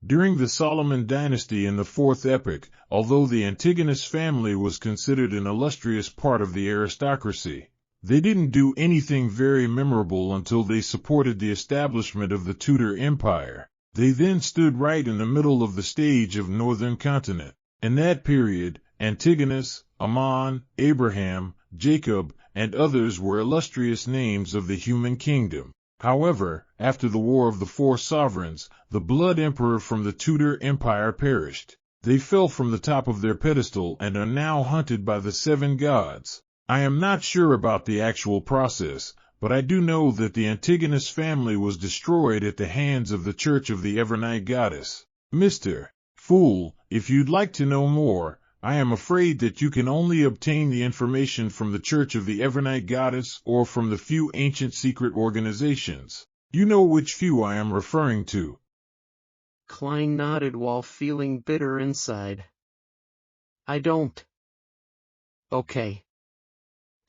During the Solomon dynasty in the fourth epoch, although the Antigonus family was considered an illustrious part of the aristocracy, they didn't do anything very memorable until they supported the establishment of the Tudor Empire. They then stood right in the middle of the stage of northern continent. In that period, Antigonus, Ammon, Abraham, Jacob, and others were illustrious names of the human kingdom. However, after the War of the Four Sovereigns, the blood emperor from the Tudor Empire perished. They fell from the top of their pedestal and are now hunted by the 7 gods. I am not sure about the actual process, but I do know that the Antigonus family was destroyed at the hands of the Church of the Evernight Goddess. Mr. Fool, if you'd like to know more, I am afraid that you can only obtain the information from the Church of the Evernight Goddess or from the few ancient secret organizations. You know which few I am referring to. Klein nodded while feeling bitter inside. I don't. Okay.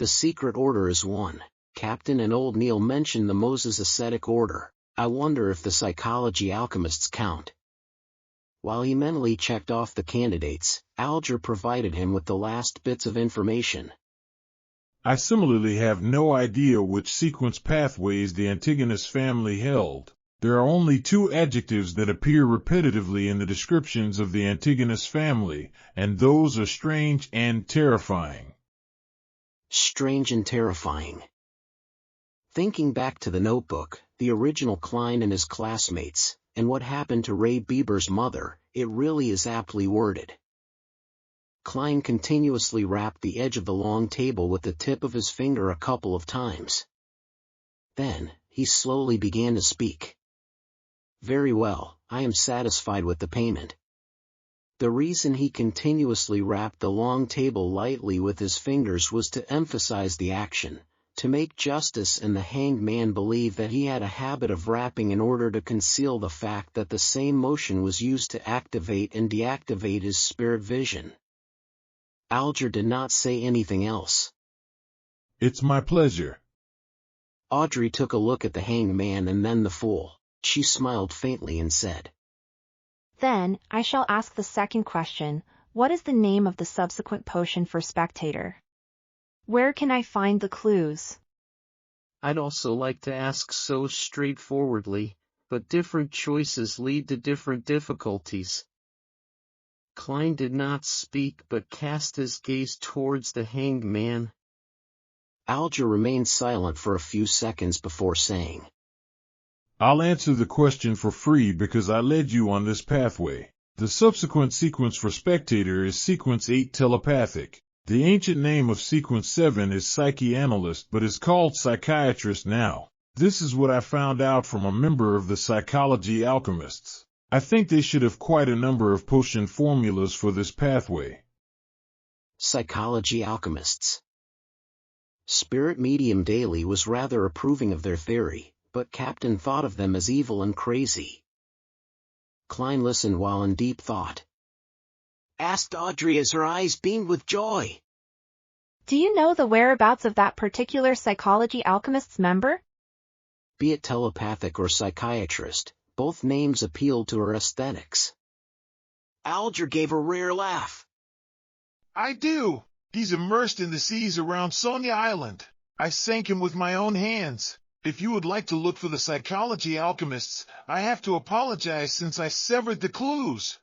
The secret order is one. Captain and Old Neil mentioned the Moses ascetic order. I wonder if the psychology alchemists count. While he mentally checked off the candidates, Alger provided him with the last bits of information. I similarly have no idea which sequence pathways the Antigonus family held. There are only 2 adjectives that appear repetitively in the descriptions of the Antigonus family, and those are strange and terrifying. Strange and terrifying. Thinking back to the notebook, the original Klein and his classmates, and what happened to Ray Bieber's mother, it really is aptly worded. Klein continuously rapped the edge of the long table with the tip of his finger a couple of times. Then, he slowly began to speak. Very well, I am satisfied with the payment. The reason he continuously rapped the long table lightly with his fingers was to emphasize the action, to make Justice and the hanged man believe that he had a habit of rapping in order to conceal the fact that the same motion was used to activate and deactivate his spirit vision. Alger did not say anything else. It's my pleasure. Audrey took a look at the hanged man and then the fool. She smiled faintly and said, Then, I shall ask the second question. What is the name of the subsequent potion for Spectator? Where can I find the clues? I'd also like to ask so straightforwardly, but different choices lead to different difficulties. Klein did not speak but cast his gaze towards the hanged man. Alger remained silent for a few seconds before saying, I'll answer the question for free because I led you on this pathway. The subsequent sequence for Spectator is sequence 8 telepathic. The ancient name of sequence 7 is psychoanalyst but is called psychiatrist now. This is what I found out from a member of the psychology alchemists. I think they should have quite a number of potion formulas for this pathway. Psychology alchemists. Spirit Medium Daily was rather approving of their theory, but Captain thought of them as evil and crazy. Klein listened while in deep thought. Asked Audrey as her eyes beamed with joy. Do you know the whereabouts of that particular psychology alchemist's member? Be it telepathic or psychiatrist, both names appealed to her aesthetics. Alger gave a rare laugh. I do. He's immersed in the seas around Sonia Island. I sank him with my own hands. If you would like to look for the psychology alchemists, I have to apologize since I severed the clues.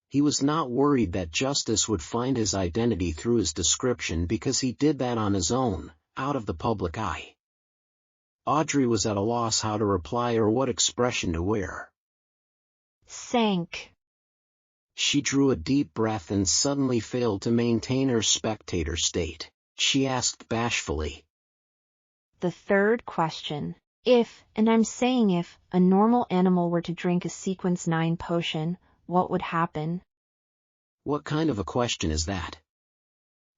He was not worried that Justice would find his identity through his description because he did that on his own, out of the public eye. Audrey was at a loss how to reply or what expression to wear. Sank. She drew a deep breath and suddenly failed to maintain her spectator state. She asked bashfully, The third question. If, and I'm saying if, a normal animal were to drink a sequence 9 potion, what would happen? What kind of a question is that?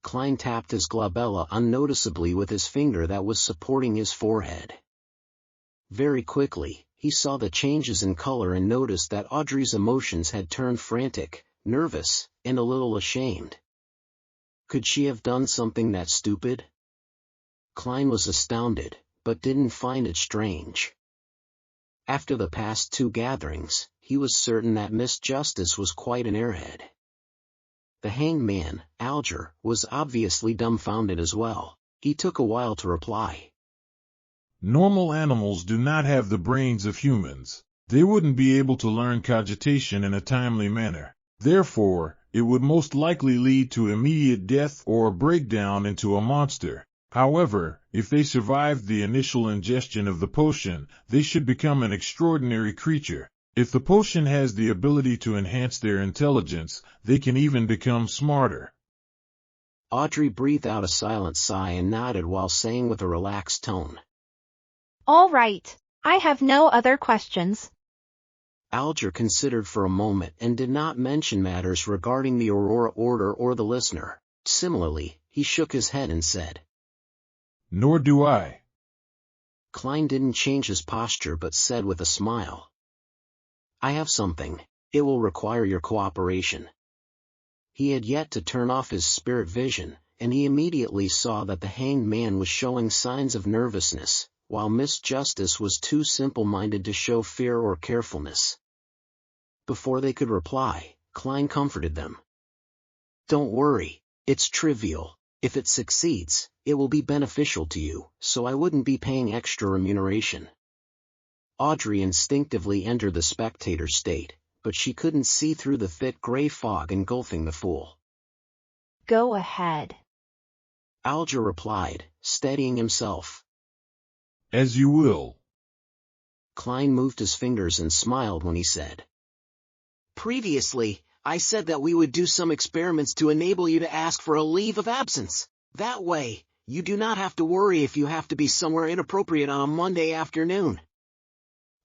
Klein tapped his glabella unnoticeably with his finger that was supporting his forehead. Very quickly, he saw the changes in color and noticed that Audrey's emotions had turned frantic, nervous, and a little ashamed. Could she have done something that stupid? Klein was astounded, but didn't find it strange. After the past 2 gatherings, he was certain that Miss Justice was quite an airhead. The hanged man, Alger, was obviously dumbfounded as well. He took a while to reply. Normal animals do not have the brains of humans. They wouldn't be able to learn cogitation in a timely manner. Therefore, it would most likely lead to immediate death or a breakdown into a monster. However, if they survived the initial ingestion of the potion, they should become an extraordinary creature. If the potion has the ability to enhance their intelligence, they can even become smarter. Audrey breathed out a silent sigh and nodded while saying with a relaxed tone, All right. I have no other questions. Alger considered for a moment and did not mention matters regarding the Aurora Order or the listener. Similarly, he shook his head and said, Nor do I. Klein didn't change his posture but said with a smile, I have something. It will require your cooperation. He had yet to turn off his spirit vision, and he immediately saw that the hanged man was showing signs of nervousness, while Miss Justice was too simple-minded to show fear or carefulness. Before they could reply, Klein comforted them. Don't worry, it's trivial. If it succeeds, it will be beneficial to you, so I wouldn't be paying extra remuneration. Audrey instinctively entered the spectator state, but she couldn't see through the thick gray fog engulfing the fool. Go ahead. Alger replied, steadying himself. As you will. Klein moved his fingers and smiled when he said. Previously, I said that we would do some experiments to enable you to ask for a leave of absence. That way, you do not have to worry if you have to be somewhere inappropriate on a Monday afternoon.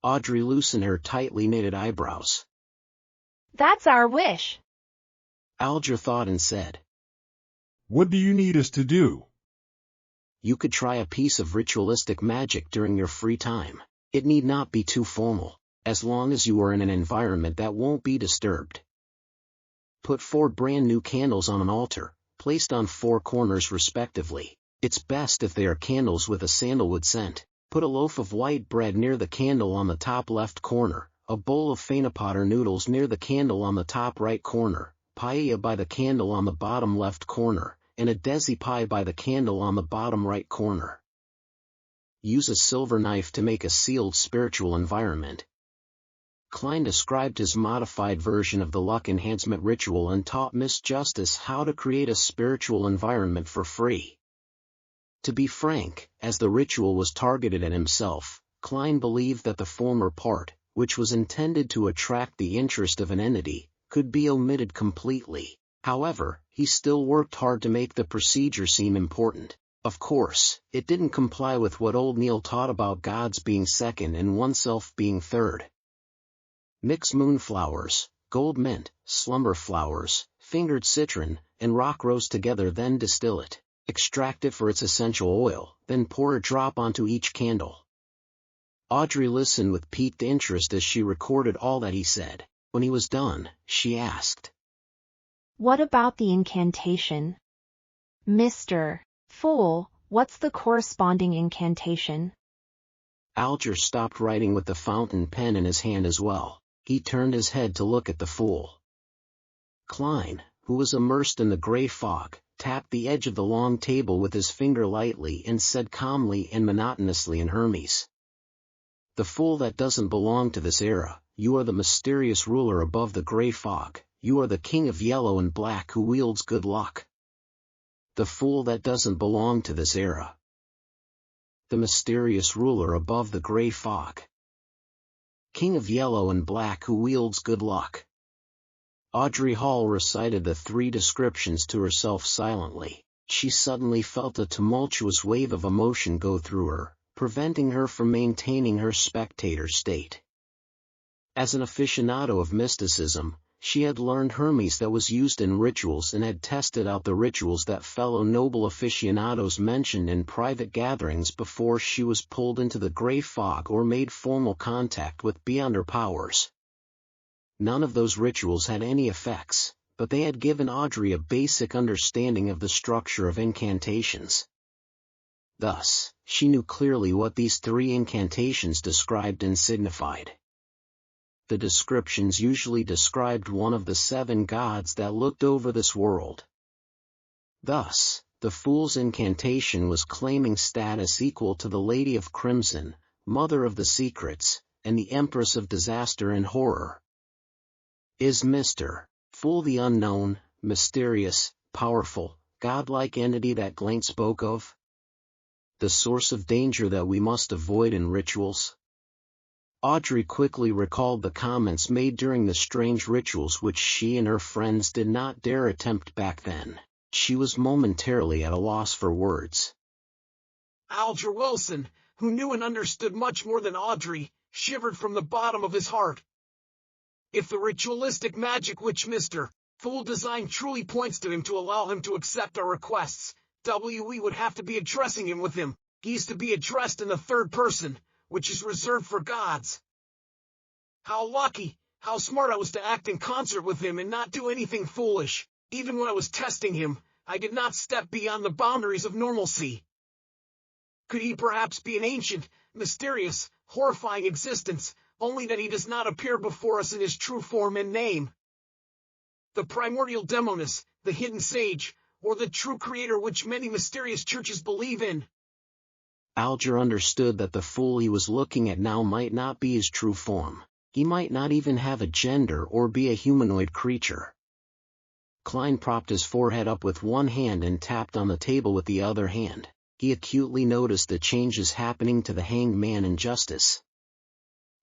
Audrey loosened her tightly knitted eyebrows. That's our wish. Alger thought and said. What do you need us to do? You could try a piece of ritualistic magic during your free time. It need not be too formal, as long as you are in an environment that won't be disturbed. Put 4 brand new candles on an altar, placed on 4 corners respectively. It's best if they are candles with a sandalwood scent. Put a loaf of white bread near the candle on the top left corner, a bowl of phenopotter noodles near the candle on the top right corner, paella by the candle on the bottom left corner, and a desi pie by the candle on the bottom right corner. Use a silver knife to make a sealed spiritual environment. Klein described his modified version of the luck enhancement ritual and taught Miss Justice how to create a spiritual environment for free. To be frank, as the ritual was targeted at himself, Klein believed that the former part, which was intended to attract the interest of an entity, could be omitted completely. However, he still worked hard to make the procedure seem important. Of course, it didn't comply with what old Neil taught about gods being second and oneself being third. Mix moonflowers, gold mint, slumber flowers, fingered citron, and rock rose together, then distill it. Extract it for its essential oil, then pour a drop onto each candle. Audrey listened with piqued interest as she recorded all that he said. When he was done, she asked. What about the incantation? Mr. Fool, what's the corresponding incantation? Alger stopped writing with the fountain pen in his hand as well. He turned his head to look at the fool. Klein, who was immersed in the gray fog, tapped the edge of the long table with his finger lightly and said calmly and monotonously in Hermes. The fool that doesn't belong to this era, you are the mysterious ruler above the gray fog, you are the king of yellow and black who wields good luck. The fool that doesn't belong to this era. The mysterious ruler above the gray fog. King of yellow and black who wields good luck. Audrey Hall recited the 3 descriptions to herself silently. She suddenly felt a tumultuous wave of emotion go through her, preventing her from maintaining her spectator state. As an aficionado of mysticism, she had learned Hermes that was used in rituals and had tested out the rituals that fellow noble aficionados mentioned in private gatherings before she was pulled into the gray fog or made formal contact with beyond her powers. None of those rituals had any effects, but they had given Audrey a basic understanding of the structure of incantations. Thus, she knew clearly what these 3 incantations described and signified. The descriptions usually described one of the 7 gods that looked over this world. Thus, the fool's incantation was claiming status equal to the Lady of Crimson, Mother of the Secrets, and the Empress of Disaster and Horror. Is Mr. Fool the unknown, mysterious, powerful, godlike entity that Klein spoke of? The source of danger that we must avoid in rituals? Audrey quickly recalled the comments made during the strange rituals which she and her friends did not dare attempt back then. She was momentarily at a loss for words. Alger Wilson, who knew and understood much more than Audrey, shivered from the bottom of his heart. If the ritualistic magic which Mr. Fool designed truly points to him to allow him to accept our requests, we would have to be addressing him with him. He's to be addressed in the 3rd person, which is reserved for gods. How lucky, how smart I was to act in concert with him and not do anything foolish. Even when I was testing him, I did not step beyond the boundaries of normalcy. Could he perhaps be an ancient, mysterious, horrifying existence, only that he does not appear before us in his true form and name? The primordial demoness, the hidden sage, or the true creator which many mysterious churches believe in? Alger understood that the fool he was looking at now might not be his true form. He might not even have a gender or be a humanoid creature. Klein propped his forehead up with one hand and tapped on the table with the other hand. he acutely noticed the changes happening to the hanged man in justice.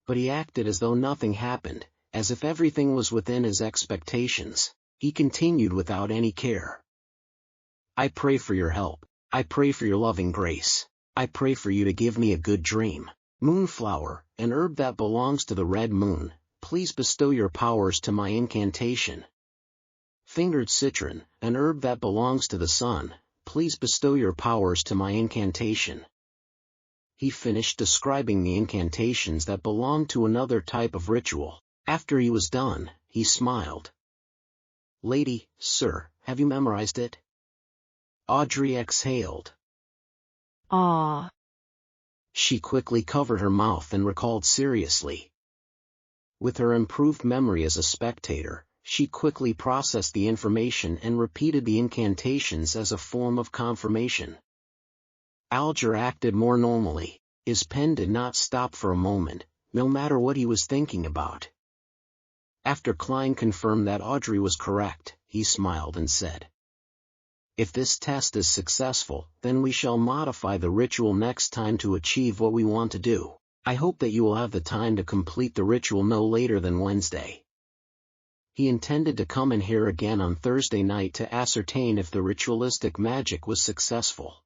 But he acted as though nothing happened, as if everything was within his expectations. He continued without any care. I pray for your help. I pray for your loving grace. I pray for you to give me a good dream. Moonflower, an herb that belongs to the red moon, please bestow your powers to my incantation. Fingered citron, an herb that belongs to the sun, please bestow your powers to my incantation. He finished describing the incantations that belonged to another type of ritual. After he was done, he smiled. Lady, sir, have you memorized it? Audrey exhaled. Ah. She quickly covered her mouth and recalled seriously. With her improved memory as a spectator, she quickly processed the information and repeated the incantations as a form of confirmation. Alger acted more normally. His pen did not stop for a moment, no matter what he was thinking about. After Klein confirmed that Audrey was correct, he smiled and said, If this test is successful, then we shall modify the ritual next time to achieve what we want to do. I hope that you will have the time to complete the ritual no later than Wednesday. He intended to come in here again on Thursday night to ascertain if the ritualistic magic was successful.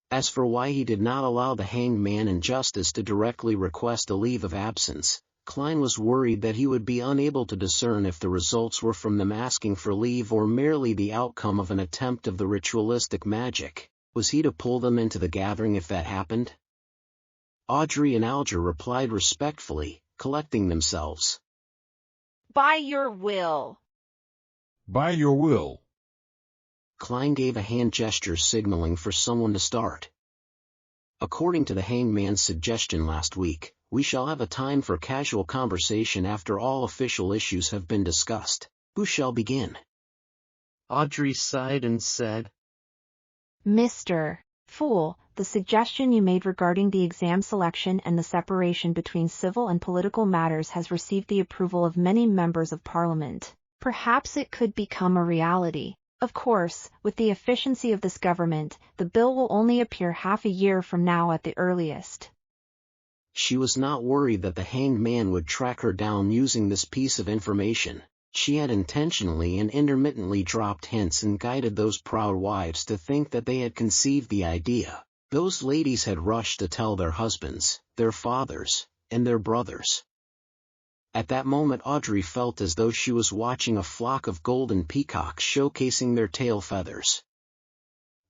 As for why he did not allow the hanged man in justice to directly request a leave of absence, Klein was worried that he would be unable to discern if the results were from them asking for leave or merely the outcome of an attempt of the ritualistic magic. Was he to pull them into the gathering if that happened? Audrey and Alger replied respectfully, collecting themselves. By your will. By your will. Klein gave a hand gesture signaling for someone to start. According to the hanged man's suggestion last week, we shall have a time for casual conversation after all official issues have been discussed. Who shall begin? Audrey sighed and said, Mr. Fool, the suggestion you made regarding the exam selection and the separation between civil and political matters has received the approval of many members of Parliament. Perhaps it could become a reality. Of course, with the efficiency of this government, the bill will only appear half a year from now at the earliest. She was not worried that the hanged man would track her down using this piece of information. She had intentionally and intermittently dropped hints and guided those proud wives to think that they had conceived the idea. Those ladies had rushed to tell their husbands, their fathers, and their brothers. At that moment Audrey felt as though she was watching a flock of golden peacocks showcasing their tail feathers.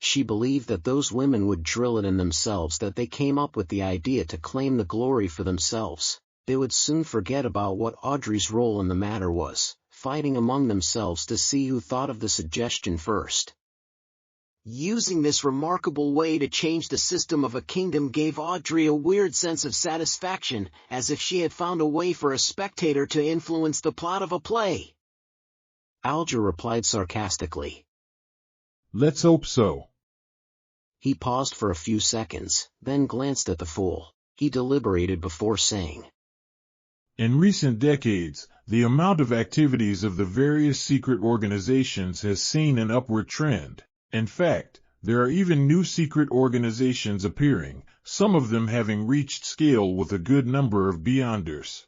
She believed that those women would drill it in themselves that they came up with the idea to claim the glory for themselves. They would soon forget about what Audrey's role in the matter was, fighting among themselves to see who thought of the suggestion first. Using this remarkable way to change the system of a kingdom gave Audrey a weird sense of satisfaction, as if she had found a way for a spectator to influence the plot of a play. Alger replied sarcastically. Let's hope so. He paused for a few seconds, then glanced at the fool. He deliberated before saying, In recent decades, the amount of activities of the various secret organizations has seen an upward trend. In fact, there are even new secret organizations appearing, some of them having reached scale with a good number of beyonders.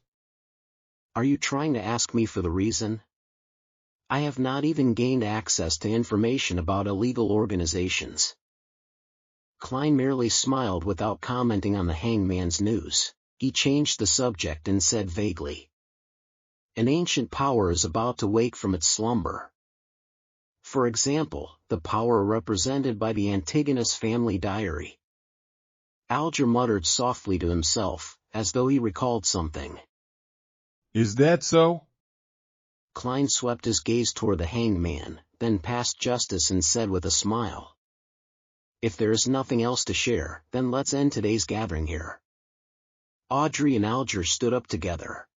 Are you trying to ask me for the reason? I have not even gained access to information about illegal organizations. Klein merely smiled without commenting on the hanged man's news. He changed the subject and said vaguely, An ancient power is about to wake from its slumber. For example, the power represented by the Antigonus family diary. Alger muttered softly to himself, as though he recalled something. Is that so? Klein swept his gaze toward the hanged man, then past Justice and said with a smile, If there is nothing else to share, then let's end today's gathering here. Audrey and Alger stood up together.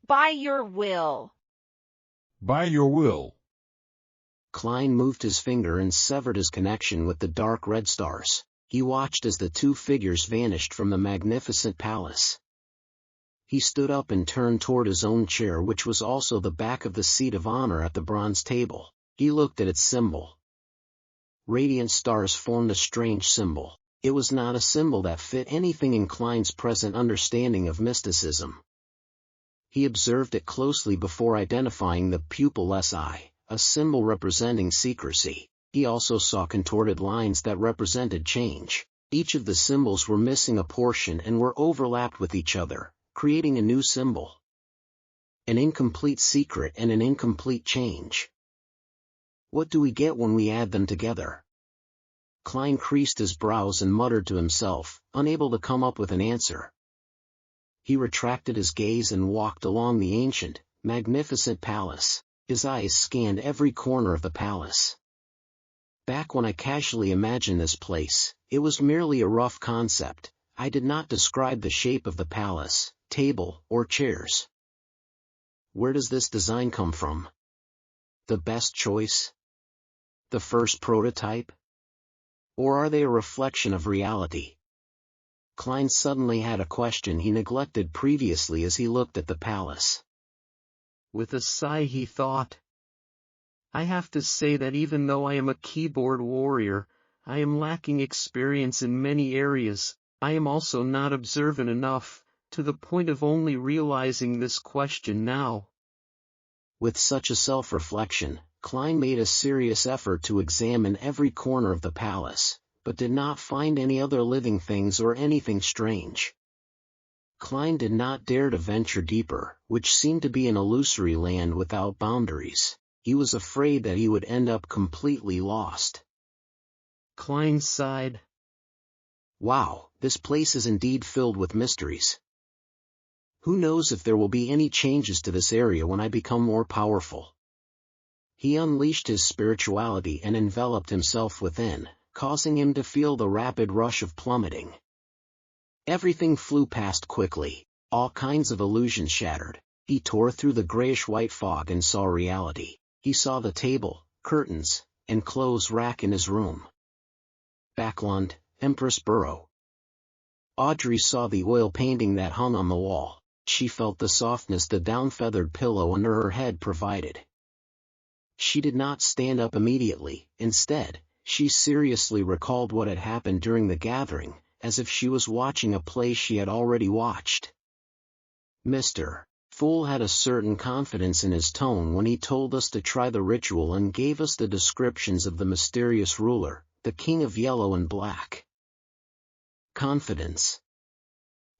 By your will. By your will. Klein moved his finger and severed his connection with the dark red stars. He watched as the two figures vanished from the magnificent palace. He stood up and turned toward his own chair, which was also the back of the seat of honor at the bronze table. He looked at its symbol. Radiant stars formed a strange symbol. It was not a symbol that fit anything in Klein's present understanding of mysticism. He observed it closely before identifying the pupilless eye, a symbol representing secrecy. He also saw contorted lines that represented change. Each of the symbols were missing a portion and were overlapped with each other, creating a new symbol. An incomplete secret and an incomplete change. What do we get when we add them together? Klein creased his brows and muttered to himself, unable to come up with an answer. He retracted his gaze and walked along the ancient, magnificent palace. His eyes scanned every corner of the palace. Back when I casually imagined this place, it was merely a rough concept. I did not describe the shape of the palace, table, or chairs. Where does this design come from? The best choice? The first prototype? Or are they a reflection of reality? Klein suddenly had a question he neglected previously as he looked at the palace. With a sigh he thought, I have to say that even though I am a keyboard warrior, I am lacking experience in many areas. I am also not observant enough, to the point of only realizing this question now. With such a self-reflection, Klein made a serious effort to examine every corner of the palace, but did not find any other living things or anything strange. Klein did not dare to venture deeper, which seemed to be an illusory land without boundaries. He was afraid that he would end up completely lost. Klein sighed. Wow, this place is indeed filled with mysteries. Who knows if there will be any changes to this area when I become more powerful? He unleashed his spirituality and enveloped himself within, causing him to feel the rapid rush of plummeting. Everything flew past quickly, all kinds of illusions shattered. He tore through the grayish-white fog and saw reality. He saw the table, curtains, and clothes rack in his room. Backlund, Empress Burrow. Audrey saw the oil painting that hung on the wall. She felt the softness the down-feathered pillow under her head provided. She did not stand up immediately. Instead, she seriously recalled what had happened during the gathering, as if she was watching a play she had already watched. Mr. Fool had a certain confidence in his tone when he told us to try the ritual and gave us the descriptions of the mysterious ruler, the King of Yellow and Black. Confidence.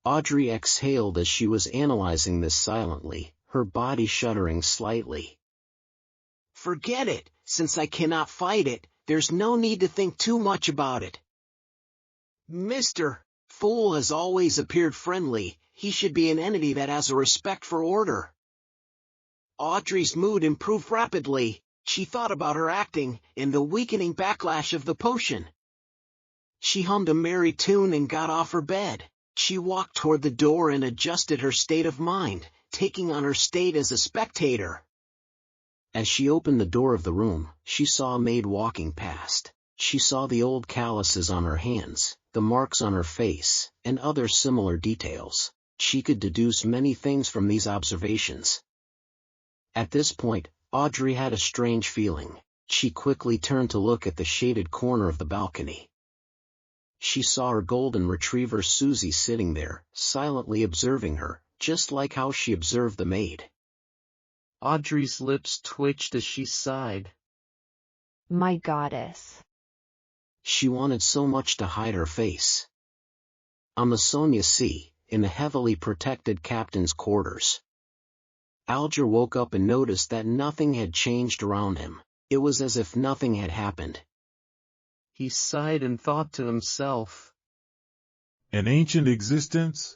Audrey exhaled as she was analyzing this silently, her body shuddering slightly. Forget it, since I cannot fight it, there's no need to think too much about it. Mr. Fool has always appeared friendly. He should be an entity that has a respect for order. Audrey's mood improved rapidly. She thought about her acting and the weakening backlash of the potion. She hummed a merry tune and got off her bed. She walked toward the door and adjusted her state of mind, taking on her state as a spectator. As she opened the door of the room, she saw a maid walking past. She saw the old calluses on her hands, the marks on her face, and other similar details. She could deduce many things from these observations. At this point, Audrey had a strange feeling. She quickly turned to look at the shaded corner of the balcony. She saw her golden retriever Susie sitting there, silently observing her, just like how she observed the maid. Audrey's lips twitched as she sighed. My goddess. She wanted so much to hide her face. On the Sonia Sea, in the heavily protected captain's quarters, Alger woke up and noticed that nothing had changed around him. It was as if nothing had happened. He sighed and thought to himself. An ancient existence?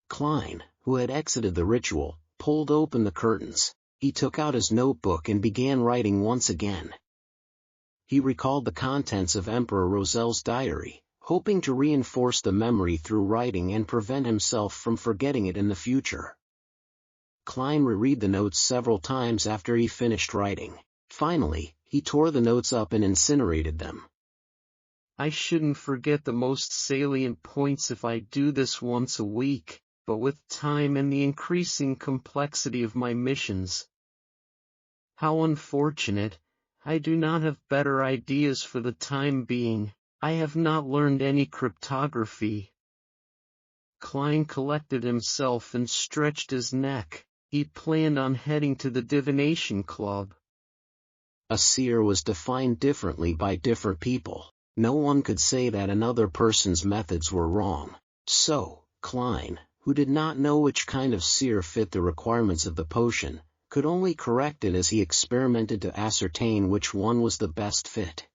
Klein, who had exited the ritual, pulled open the curtains. He took out his notebook and began writing once again. He recalled the contents of Emperor Roselle's diary, hoping to reinforce the memory through writing and prevent himself from forgetting it in the future. Klein reread the notes several times after he finished writing. Finally, he tore the notes up and incinerated them. I shouldn't forget the most salient points if I do this once a week, but with time and the increasing complexity of my missions. How unfortunate, I do not have better ideas for the time being. I have not learned any cryptography. Klein collected himself and stretched his neck. He planned on heading to the divination club. A seer was defined differently by different people. No one could say that another person's methods were wrong. So, Klein, who did not know which kind of seer fit the requirements of the potion, could only correct it as he experimented to ascertain which one was the best fit.